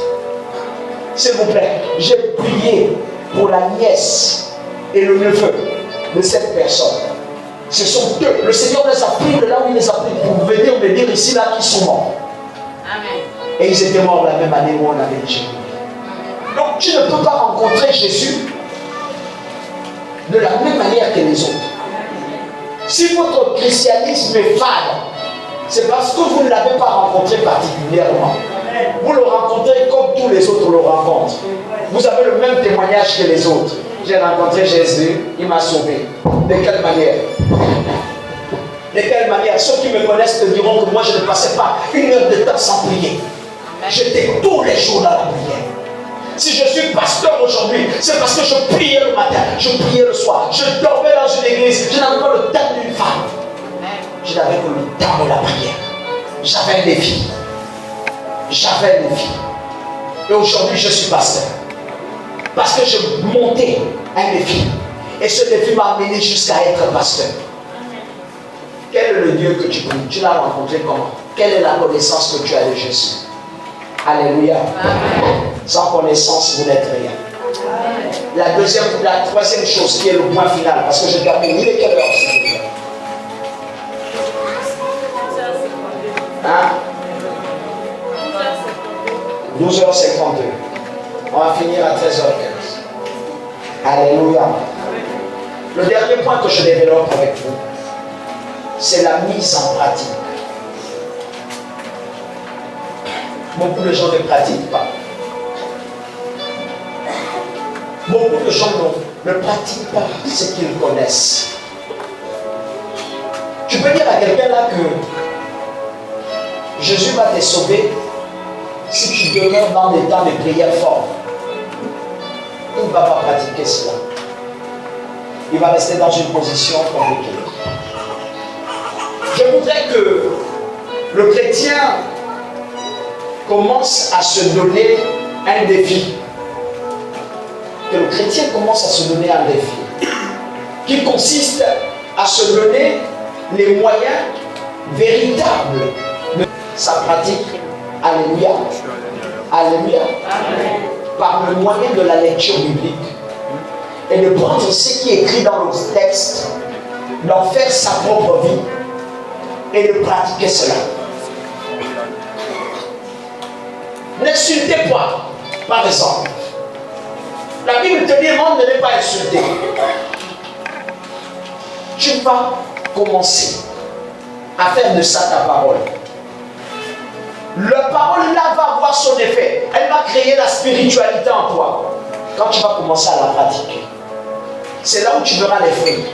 S'il vous plaît, j'ai prié pour la nièce et le neveu de cette personne. Ce sont deux. Le Seigneur les a pris de là où il les a pris pour venir me dire ici là qu'ils sont morts. Amen. Et ils étaient morts la même année où on avait dit. Donc tu ne peux pas rencontrer Jésus de la même manière que les autres. Si votre christianisme est fade, c'est parce que vous ne l'avez pas rencontré particulièrement. Vous le rencontrez comme tous les autres le rencontrent. Vous avez le même témoignage que les autres. J'ai rencontré Jésus, il m'a sauvé. De quelle manière? De quelle manière? Ceux qui me connaissent te diront que moi je ne passais pas une heure de temps sans prier. J'étais tous les jours dans la prière. Si je suis pasteur aujourd'hui, c'est parce que je priais le matin, je priais le soir, je dormais dans une église, je n'avais pas le temps d'une femme. Je n'avais que le temps de la prière. J'avais un défi. J'avais un défi. Et aujourd'hui, je suis pasteur. Parce que je montais un défi. Et ce défi m'a amené jusqu'à être pasteur. Quel est le Dieu que tu pries? Tu l'as rencontré comment? Quelle est la connaissance que tu as de Jésus? Alléluia. Amen. Sans connaissance, vous n'êtes rien. Amen. La troisième chose qui est le point final, parce que je termine, il est quelle heure? Hein? 12h52. On va finir à 13h15. Alléluia. Le dernier point que je développe avec vous, c'est la mise en pratique. Beaucoup de gens ne pratiquent pas. Beaucoup de gens ne pratiquent pas ce qu'ils connaissent. Tu peux dire à quelqu'un là que Jésus va te sauver si tu demeures dans des temps de prière forts. Il ne va pas pratiquer cela. Il va rester dans une position compliquée. Je voudrais que le chrétien commence à se donner un défi. Que le chrétien commence à se donner un défi. Qui consiste à se donner les moyens véritables de sa pratique. Alléluia. Alléluia. Amen. Par le moyen de la lecture biblique. Et de prendre ce qui est écrit dans le texte, d'en faire sa propre vie et de pratiquer cela. N'insultez pas, par exemple. La Bible te demande de ne pas insulter. Tu vas commencer à faire de ça ta parole. La parole là va avoir son effet. Elle va créer la spiritualité en toi. Quand tu vas commencer à la pratiquer, c'est là où tu verras les fruits.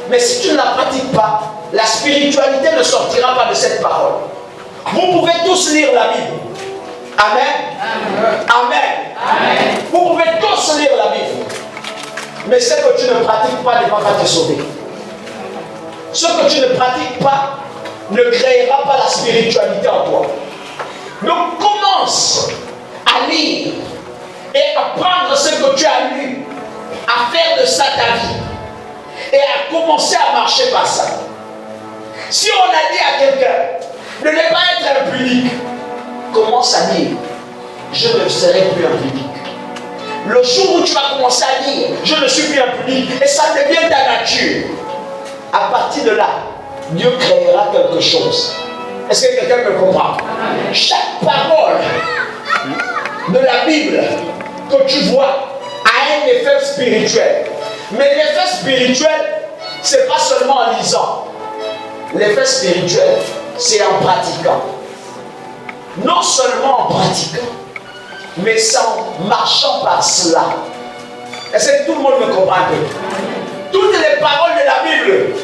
Mais si tu ne la pratiques pas, la spiritualité ne sortira pas de cette parole. Vous pouvez tous lire la Bible. Amen. Amen. Amen. Vous pouvez tous lire la Bible. Mais ce que tu ne pratiques pas ne va pas te sauver. Ce que tu ne pratiques pas ne créera pas la spiritualité en toi. Donc commence à lire et à prendre ce que tu as lu, à faire de ça ta vie et à commencer à marcher par ça. Si on a dit à quelqu'un de ne pas être impudique, commence à dire, je ne serai plus impudique. Le jour où tu vas commencer à dire, je ne suis plus impudique, et ça devient ta nature, à partir de là, Dieu créera quelque chose. Est-ce que quelqu'un me comprend? Chaque parole de la Bible que tu vois a un effet spirituel. Mais l'effet spirituel, ce n'est pas seulement en lisant. L'effet spirituel, c'est en pratiquant. Non seulement en pratiquant, mais en marchant par cela. Est-ce que tout le monde me comprend un peu? Toutes les paroles de la Bible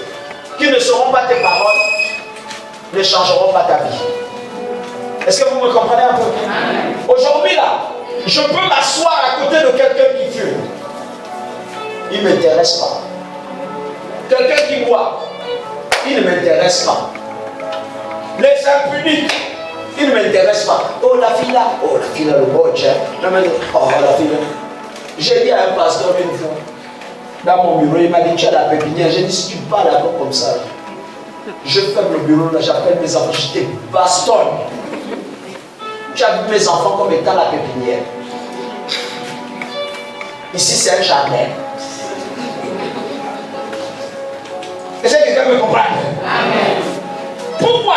qui ne seront pas tes paroles ne changeront pas ta vie. Est-ce que vous me comprenez un peu? Aujourd'hui là, je peux m'asseoir à côté de quelqu'un qui fume. Il ne m'intéresse pas. Quelqu'un qui boit, il ne m'intéresse pas. Les impudiques, Il ne m'intéresse pas. Oh, la fille là, le coach. Oh, la fille là. J'ai dit à un pasteur une fois, dans mon bureau, il m'a dit, tu as la pépinière. J'ai dit, si tu parles encore comme ça, je ferme le bureau, là, j'appelle mes enfants, je te bastonne. Tu as vu mes enfants comme étant la pépinière. Ici, c'est un jardin. Est-ce que quelqu'un me comprend? Amen. Pourquoi?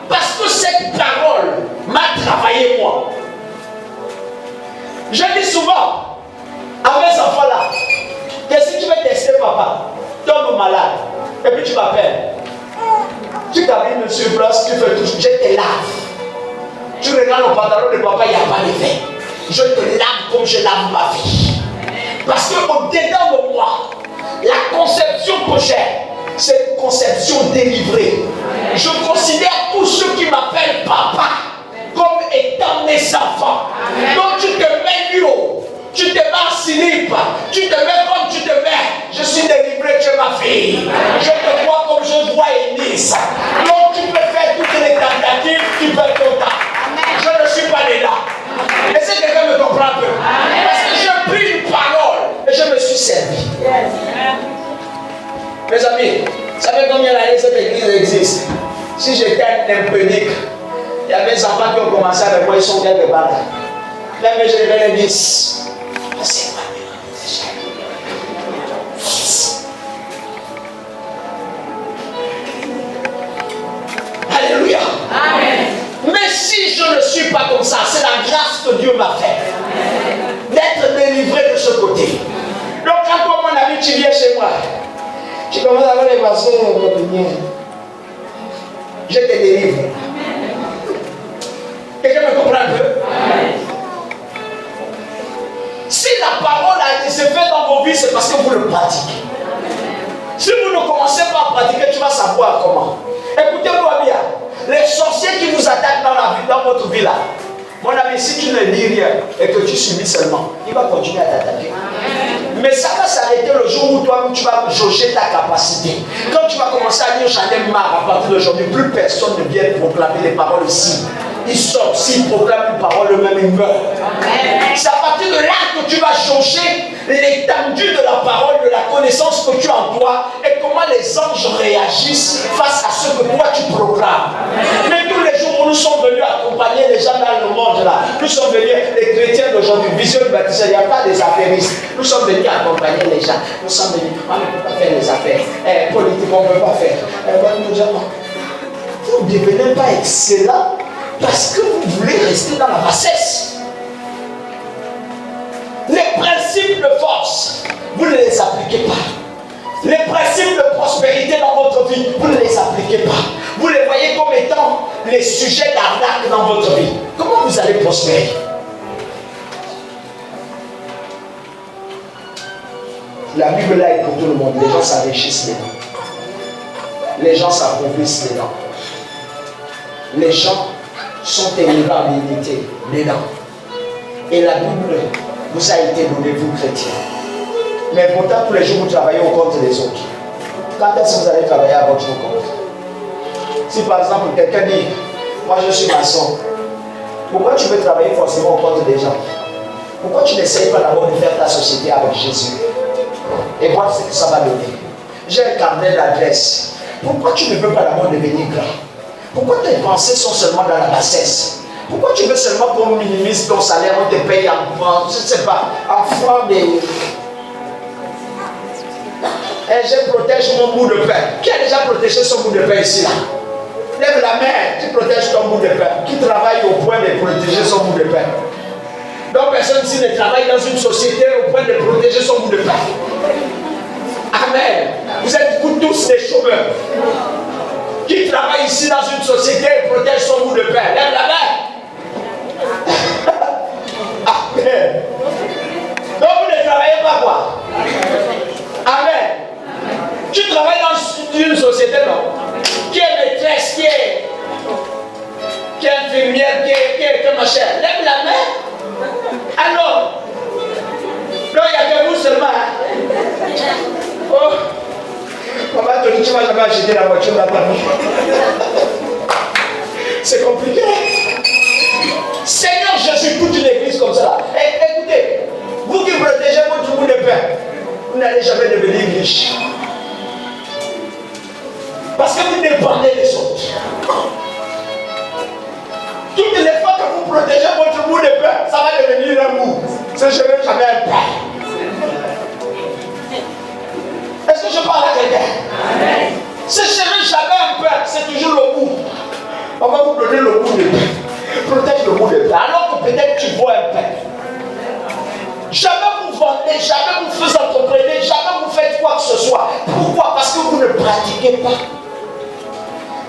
Parce que cette parole m'a travaillé moi. Je dis souvent à mes enfants là, que si tu veux tester papa, tombe malade, et puis tu m'appelles. Tu t'habilles sur place, tu fais tout, je te lave. Tu regardes le pantalon de papa, il n'y a pas d'effet. Je te lave comme je lave ma vie. Parce qu'au-dedans de moi, la conception que j'ai, c'est une conception délivrée. Je considère tous ceux qui m'appellent papa comme étant mes enfants. Donc tu te mets du haut, tu te mets en slip, tu te mets comme tu te mets. Je suis délivré, tu es ma fille. Je te vois comme je vois Énice. Donc tu peux faire toutes les tentatives, tu peux ton temps. Je ne suis pas dedans. Est-ce que quelqu'un me comprend un peu? Parce que j'ai pris une parole et je me suis servi. Mes amis, vous savez combien d'années cette église existe? Si j'étais un impunique, il y avait des enfants qui ont commencé avec moi, ils sont quelque part là. Même je vais les dire, c'est pas alléluia. Amen. Mais si je ne suis pas comme ça, c'est la grâce que Dieu m'a faite d'être délivré de ce côté. Donc quand toi, mon ami, tu viens chez moi, tu commences à avoir les pasteurs, je te délivre. Quelqu'un me comprend un peu? Si la parole a été faite dans vos vies, c'est parce que vous le pratiquez. Si vous ne commencez pas à pratiquer, tu vas savoir comment. Écoutez-moi bien. Les sorciers qui vous attaquent dans votre vie là, mon ami, si tu ne dis rien et que tu subis seulement, il va continuer à t'attaquer. Mais ça va s'arrêter le jour où toi tu vas jauger ta capacité. Quand tu vas commencer à dire j'en ai marre, à partir d'aujourd'hui, plus personne ne vient proclamer les paroles ici. Ils sortent, s'ils proclament une parole, eux-mêmes ils meurent. C'est à partir de là que tu vas jauger l'étendue de la parole, de la connaissance que tu as en toi et comment les anges réagissent face à ce que toi tu proclames. Mais tous les jours où nous sommes venus accompagner les gens dans le monde là, nous sommes venus, les chrétiens d'aujourd'hui, vision du baptême, il n'y a pas des affairistes. Nous sommes venus accompagner les gens. Nous sommes venus, on ne peut pas faire les affaires. Politique, on ne peut pas faire. Vous ne devenez pas excellent parce que vous voulez rester dans la bassesse. Les principes de force, vous ne les appliquez pas. Les principes de prospérité dans votre vie, vous ne les appliquez pas. Vous les voyez comme étant les sujets d'arnaque dans votre vie. Comment vous allez prospérer? La Bible là est pour tout le monde. Les gens s'enrichissent dedans. Les gens s'appauvrissent dedans. Les gens sont élevés en dignité dedans. Et la Bible vous a été donnée, vous chrétiens. Mais pourtant, tous les jours, vous travaillez au compte des autres. Quand est-ce que vous allez travailler à votre compte? Si par exemple, quelqu'un dit, moi je suis maçon, pourquoi tu veux travailler forcément au compte des gens? Pourquoi tu n'essayes pas d'abord de faire ta société avec Jésus et voir ce que ça va donner? J'ai un carnet d'adresse. Pourquoi tu ne veux pas d'abord devenir grand? Pourquoi tes pensées sont seulement dans la bassesse? Pourquoi tu veux seulement qu'on minimise ton salaire, on te paye en francs, je ne sais pas, en francs de... Et je protège mon bout de pain. Qui a déjà protégé son bout de pain ici là? Lève la main, tu protèges ton bout de pain. Qui travaille au point de protéger son bout de pain? Donc personne ici ne travaille dans une société au point de protéger son bout de pain. Amen. Vous êtes vous tous des chômeurs. Qui travaille ici dans une société et protège son bout de pain? Lève la main. Amen. Donc vous ne travaillez pas quoi? Amen. Tu travailles dans une société, non? Qui est maîtresse, qui est infirmière, qui est machin. Lève la main. Alors, non, il n'y a que vous seulement. Oh, maman te dit, tu ne vas jamais acheter la voiture là-bas. C'est compliqué. Seigneur Jésus, toute une église comme ça. Et, écoutez, vous qui protégez votre bout de pain, vous n'allez jamais devenir riche. Parce que vous dépendez des autres. Toutes les fois que vous protégez votre bout de pain, ça va devenir un bout. Je n'ai jamais un pain. Est-ce que je parle à quelqu'un? Si je n'ai jamais un pain, c'est toujours le bout. On va vous donner le bout de pain. Protège le bout de pain. Alors que peut-être tu vois un pain. Jamais vous vendez, jamais vous faites entreprenez, jamais vous faites quoi que ce soit. Pourquoi? Parce que vous ne pratiquez pas.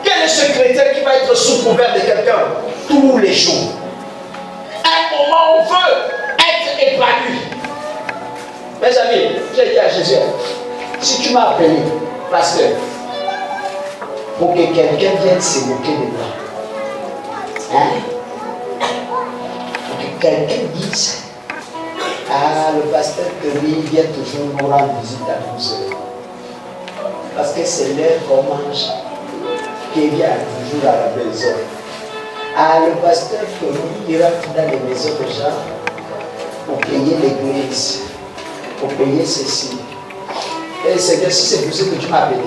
Quel est ce chrétien qui va être sous couvert de quelqu'un tous les jours? À un moment, on veut être épanoui. Mes amis, j'ai dit à Jésus, si tu m'as appelé, parce que pour que quelqu'un vienne se moquer de toi, hein? Pour que quelqu'un dise, ah, le pasteur Tony vient toujours nous rendre visite à nous. Parce que c'est l'heure qu'on mange qui vient toujours à la maison. Ah, le pasteur Tony ira dans les maisons de gens pour payer l'église, pour payer ceci. Et Seigneur, si c'est pour ça que tu m'as appelé,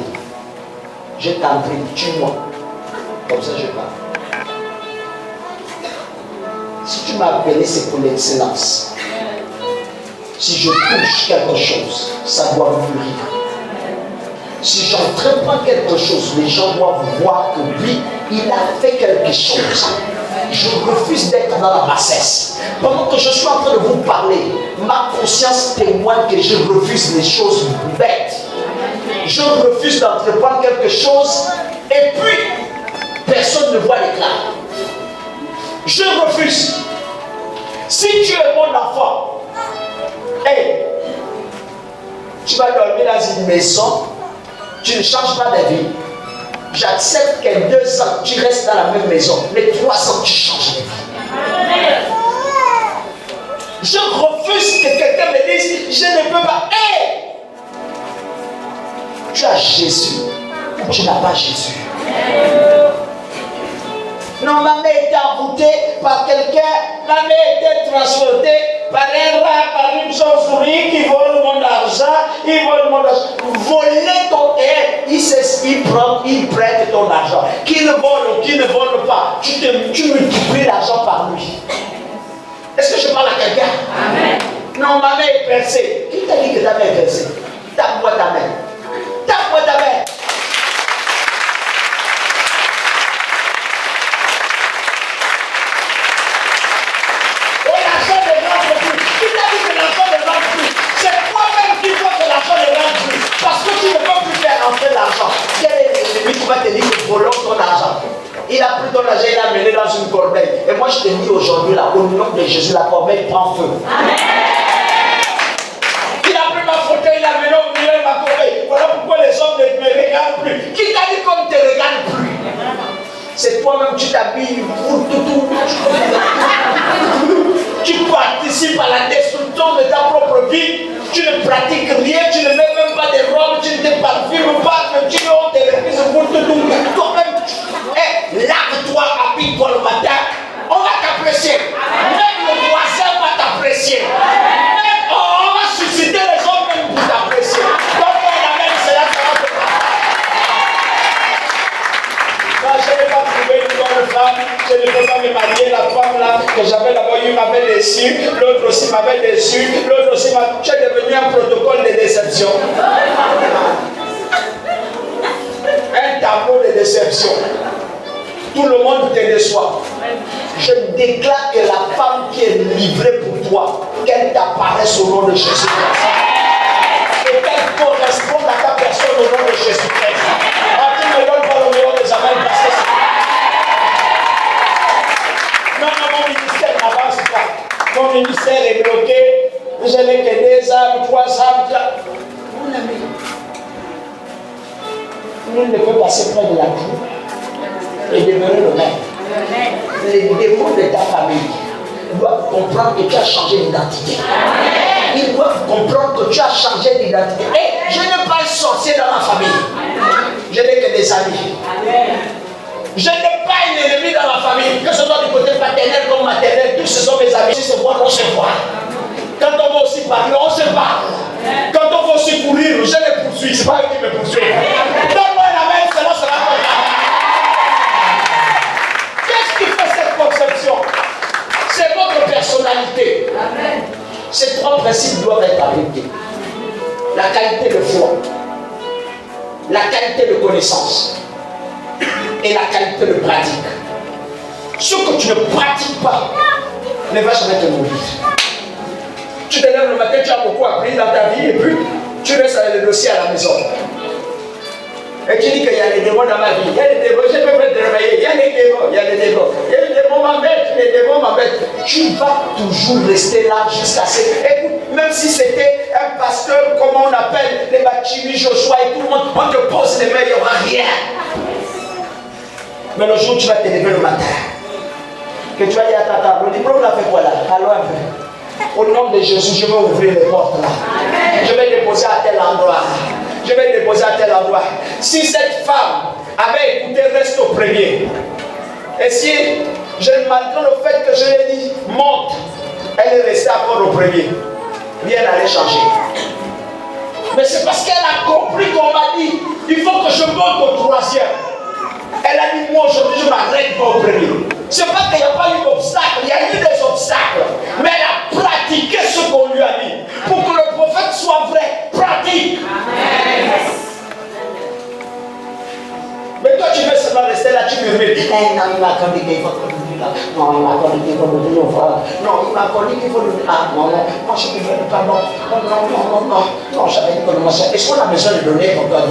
je t'en prie, tue-moi. Comme ça je parle. Si tu m'as appelé, c'est pour l'excellence. Si je touche quelque chose, ça doit mourir. Si j'entreprends quelque chose, les gens doivent voir que lui, il a fait quelque chose. Je refuse d'être dans la bassesse. Pendant que je suis en train de vous parler, ma conscience témoigne que je refuse les choses bêtes. Je refuse d'entreprendre quelque chose et puis personne ne voit l'éclat. Je refuse. Si tu es mon enfant, hey, tu vas dormir dans une maison, tu ne changes pas de vie. J'accepte que 2 ans, tu restes dans la même maison, mais 3 ans, tu changes de vie. Je refuse que quelqu'un me dise, je ne peux pas. Hey! Tu as Jésus ou tu n'as pas Jésus. Non, ma mère était envoûtée par quelqu'un, ma mère était transportée par un rat, par une chauve-souris qui vole mon argent, il vole mon argent. Voler ton air, il prête ton argent. Qui ne vole ou qui ne vole pas, tu multiplies l'argent par lui. Est-ce que je parle à quelqu'un? Amen. Non, ma main est percée. Qui t'a dit que ta main est percée? Tape-moi ta main. Tape-moi ta main. Oh, l'argent ne rentre plus. Qui t'a dit que l'argent ne rentre plus? C'est toi-même qui vois que l'argent ne rentre plus. Parce que tu ne peux plus faire rentrer l'argent. Quel est l'ennemi qui va te dire que volons ton argent? Il a pris ton argent, il l'a amené dans une corbeille. Et moi je te dis aujourd'hui là, au nom de Jésus, la corbeille prend feu. Amen. Il a pris ma photo, il l'a amené au milieu de ma corbeille. Voilà pourquoi les hommes ne me regardent plus. Qui t'a dit qu'on ne te regarde plus? C'est toi-même, tu t'habilles pour tout. Tu participes à la destruction de ta propre vie. Tu ne pratiques rien, tu ne mets même pas de robe, tu ne te parfumes pas, mais tu ne te refuses pour tout. Toi-même, lave-toi, habille-toi le matin, on va t'apprécier. Même le voisin va t'apprécier. Même, on va susciter les hommes même pour t'apprécier. Donc on amène cela, ça va te faire. Je n'ai pas trouvé une bonne femme, je ne peux pas me marier. La femme là que j'avais d'abord eu m'avait déçu, l'autre aussi m'avait déçu, l'autre aussi m'a. Tu es devenu un protocole de déception. Un tableau de déception. Tout le monde te déçoit. Je déclare que la femme qui est livrée pour toi, qu'elle t'apparaisse au nom de Jésus-Christ. Et qu'elle corresponde à ta personne au nom de Jésus-Christ. Tu ne me donnes pas le meilleur des amens parce que non, mon ministère n'avance pas. Mon ministère est bloqué. Je n'ai que 2 âmes, 3 âmes. Mon ami, nul ne peut passer près de la cour et demeurer le même. Les démons de ta famille doivent comprendre que tu as changé d'identité. Ils doivent comprendre que tu as changé d'identité. Et je n'ai pas un sorcier dans ma famille. Je n'ai que des amis. Je n'ai pas un ennemi dans ma famille, que ce soit du côté paternel maternelle comme maternelle, tous ce sont mes amis. Si se voir, on se voit. Quand on va aussi parler, on se parle. Quand on va aussi courir, je les poursuis. C'est pas eux qui me poursuivent. Donne-moi un amen, cela sera comme ça. Qu'est-ce qui fait cette conception? C'est votre personnalité. Ces trois principes doivent être appliqués. La qualité de foi, la qualité de connaissance et la qualité de pratique. Ce que tu ne pratiques pas ne va jamais te nourrir. Tu te lèves le matin, tu as beaucoup appris dans ta vie et puis tu restes avec le dossier à la maison. Et tu dis qu'il y a des démons dans ma vie. Il y a des démons, je peux me réveiller. Il y a des démons, il y a des démons. Il y a des démons m'embêtent, les démons m'embêtent. Tu vas toujours rester là jusqu'à ce que. Écoute, même si c'était un pasteur, comment on appelle, les Bachimi, Joshua et tout le monde, on te pose les mains, il n'y aura rien. Mais le jour où tu vas te lever le matin, que tu vas dire à ta table, le diplôme l'a fait quoi là? Allons un peu. Au nom de Jésus, je vais ouvrir les portes là. Je vais déposer à tel endroit. Je vais déposer à tel endroit. Si cette femme avait écouté, reste au premier. Et si, malgré le fait que je lui ai dit, monte, elle est restée encore au premier. Rien n'allait changer. Mais c'est parce qu'elle a compris qu'on m'a dit, il faut que je monte au troisième. Elle a dit, moi aujourd'hui, je m'arrête pas au premier. C'est pas qu'il n'y a pas eu d'obstacle, il y a eu des obstacles. Mais elle a pratiqué ce qu'on lui a dit. Pour que le prophète soit vrai, pratique. Amen. Mais toi, tu veux seulement rester là, tu murmures. Non, il m'a connu qu'il faut nous là. Non, il m'a connu qu'il faut nous voir. Non, il m'a connu qu'il faut nous dire. Ah, non, non, moi je ne veux pas. Non, non, non, non, non. Non, j'avais dit que nous. Est-ce qu'on a besoin de donner ton cœur?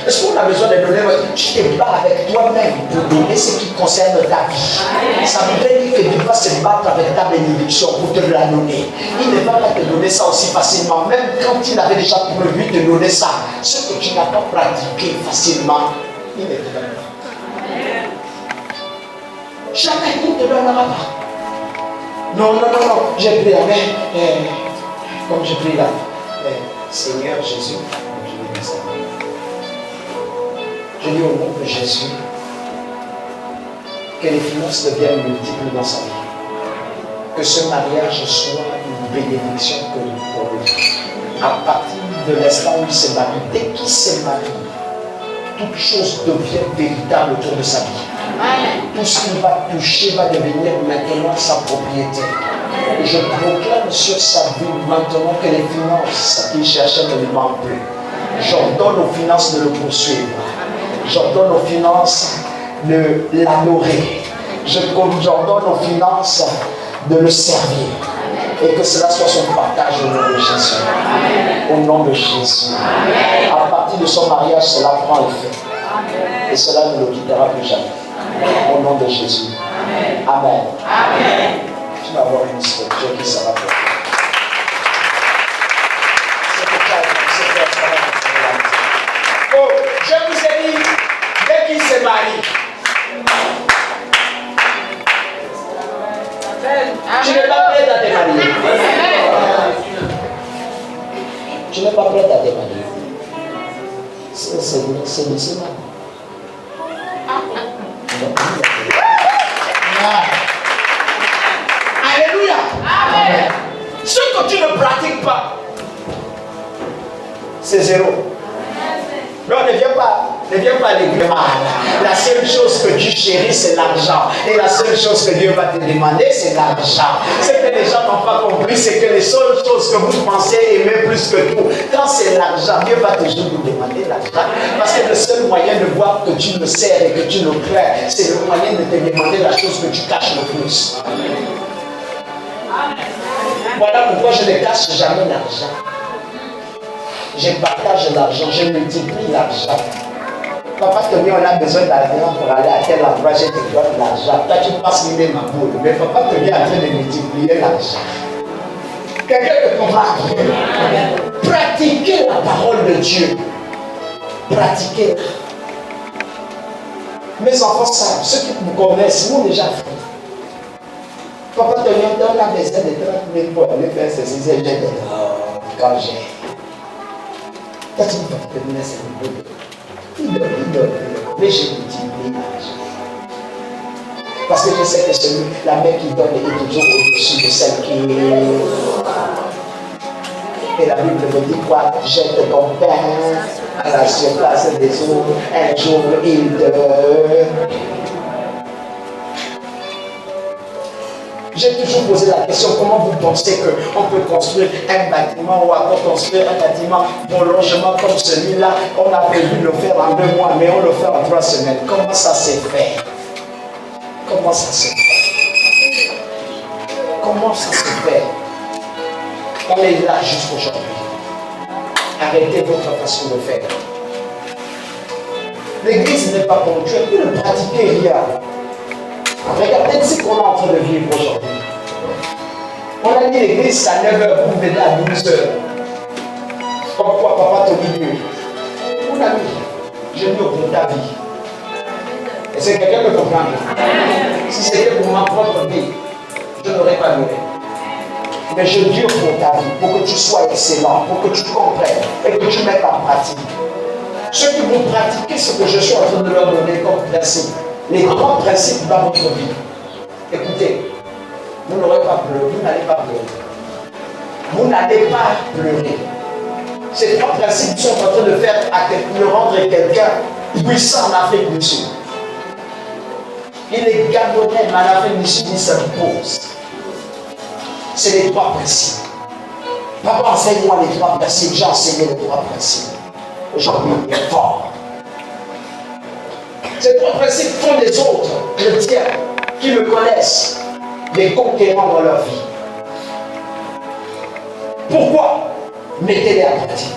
Est-ce qu'on a besoin de donner? Tu te bats avec toi-même pour donner ce qui concerne ta vie. Ça voudrait dire que tu vas se battre avec ta bénédiction pour te la donner. Il ne va pas te donner ça aussi facilement, même quand il avait déjà prévu de donner ça. Ce que tu n'as pas pratiqué facilement, il ne te donne pas. Jamais il ne te donnera pas. Non, non, non, non. J'ai pris la main. Comme j'ai pris là. Seigneur Jésus, je dis au nom de Jésus que les finances deviennent multiples dans sa vie. Que ce mariage soit une bénédiction pour lui. À partir de l'instant où il se marie, dès qu'il se marie, toute chose devient véritable autour de sa vie. Tout ce qu'il va toucher va devenir maintenant sa propriété. Et je proclame sur sa vie maintenant que les finances qu'il cherchait ne lui manquent plus. J'ordonne aux finances de le poursuivre. J'ordonne aux finances de l'adorer. J'ordonne aux finances de le servir. Et que cela soit son partage au nom de Jésus. Au nom de Jésus. À partir de son mariage, cela prend effet. Et cela ne le quittera plus jamais. Au nom de Jésus. Amen. Amen. Tu vas avoir une structure qui sera pour toi. Oh, je vous ai dit, dès qu'il se marie, tu n'es pas prête à te marier. Tu n'es pas prête à te marier. C'est musulman. Alléluia. Amen. Ce que tu ne pratiques pas, c'est zéro. Non, ne viens pas à l'église. La seule chose que tu chéris, c'est l'argent. Et la seule chose que Dieu va te demander, c'est l'argent. Ce que les gens n'ont pas compris, c'est que les seules choses que vous pensez aimer plus que tout, quand c'est l'argent, Dieu va toujours vous demander l'argent. Parce que le seul moyen de voir que tu le sers et que tu le crains, c'est le moyen de te demander la chose que tu caches le plus. Voilà pourquoi je ne cache jamais l'argent. Je partage l'argent, je multiplie l'argent. Papa te dit on a besoin d'argent pour aller à tel endroit, je te donne l'argent. Toi tu passes l'idée ma boule, mais papa te dit en train de multiplier l'argent. Quelqu'un te comprend? Pratiquez la parole de Dieu. Pratiquez. Mes enfants savent, ceux qui vous connaissent, vous déjà fait. Papa te dit on a besoin de 30 000 pour aller faire ceci, j'ai dit quand j'ai. Toi, tu ne vas pas te donner ce niveau. Il donne. Mais je multiplie l'argent. Parce que je sais que la main qui donne est toujours au-dessus de celle qui... Et la Bible me dit quoi? Jette ton pain à la surface des eaux, un jour il te... J'ai toujours posé la question, comment vous pensez qu'on peut construire un bâtiment ou encore construire un bâtiment pour logement comme celui-là? On a prévu le faire en 2 mois, mais on le fait en 3 semaines. Comment ça s'est fait? Comment ça se fait? Comment ça se fait? On est là jusqu'aujourd'hui. Arrêtez votre façon de faire. L'église n'est pas ponctuelle, vous ne pratiquez rien. Regardez ce qu'on est en train de vivre aujourd'hui. On a dit l'église, c'est à 9h, vous venez à 12h. Pourquoi papa te dit mieux? Mon ami, je mieux pour ta vie. Est-ce que quelqu'un me comprend? Si c'était pour ma propre vie, je n'aurais pas donné. Mais je dure pour ta vie, pour que tu sois excellent, pour que tu comprennes et que tu mettes en pratique. Ceux qui vont pratiquer ce que je suis en train de leur donner comme principe, les grands principes dans votre vie. Écoutez, vous n'aurez pas pleuré, vous n'allez pas pleurer. Vous n'allez pas pleurer. Ces 3 principes sont en train de faire de rendre quelqu'un puissant en Afrique du Sud. Il est gabonais, mais en Afrique du Sud, il s'impose. C'est les 3 principes. Papa, enseigne-moi les 3 principes. J'ai enseigné les 3 principes. Aujourd'hui, il est fort. Ces 3 principes font des autres chrétiens qui me connaissent des conquérants dans leur vie. Pourquoi? Mettez-les en pratique.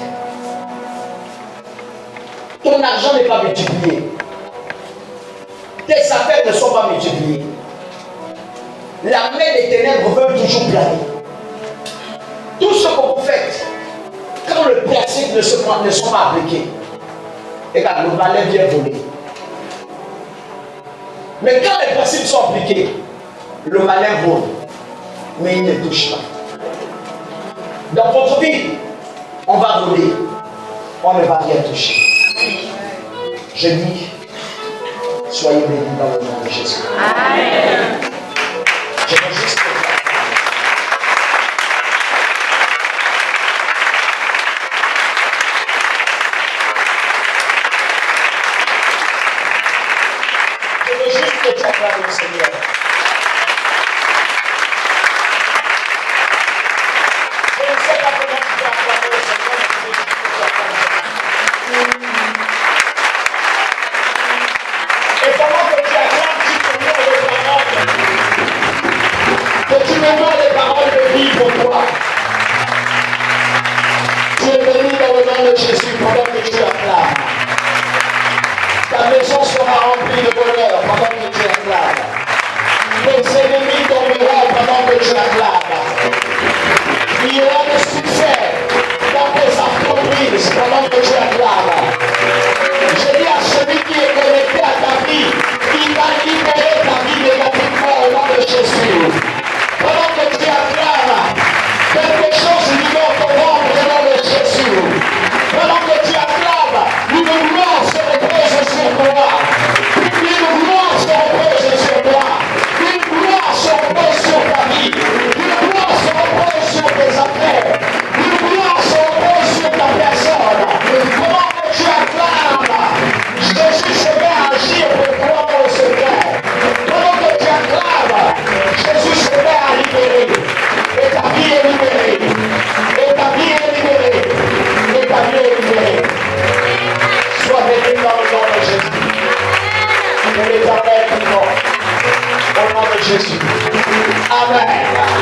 Ton argent n'est pas multiplié. Tes affaires ne sont pas multipliées. La main des ténèbres veut toujours planer. Tout ce que vous faites, quand le principe ne sont pas appliqués, regarde, le malin vient voler. Mais quand les principes sont appliqués, le malin vole, mais il ne touche pas. Dans votre vie, on va voler, on ne va rien toucher. Je dis, soyez bénis dans le nom de Jésus. Amen. Je veux juste que tu acclames le Seigneur. Je ne sais pas comment tu peux acclamer le Seigneur, mais je veux juste que tu acclames le Seigneur. Et pendant que tu acclames, tu te mets les paroles. Que tu me mets les paroles de vie pour toi. Tu es béni dans le nom de Jésus pendant que tu acclames. Ta maison sera remplie de bonheur pendant que tu acclames. Tes ennemis tomberont pendant que tu acclames. Il y aura des succès dans tes entreprises pendant que tu acclames. Je dis à celui qui est connecté à ta vie, il va libérer ta vie négativement au nom de Jésus. Pendant que tu acclames, quelque chose libère ton ventre au nom de Jésus. Pendant que tu acclames, une gloire se repose sur toi. Une gloire se repose sur toi. Une gloire se repose sur ta vie. Une gloire se repose sur tes affaires. Une gloire se repose sur ta personne. Pendant que tu acclames, Jésus se met à agir pour toi au secret. Pendant que tu acclames, Jésus se met à libérer. Et ta vie est libérée. Et ta vie est libérée. Et ta vie est libérée. Sois béni dans le nom de Jésus. Que l'Éternel est fort. Au nom de Jésus. Amen.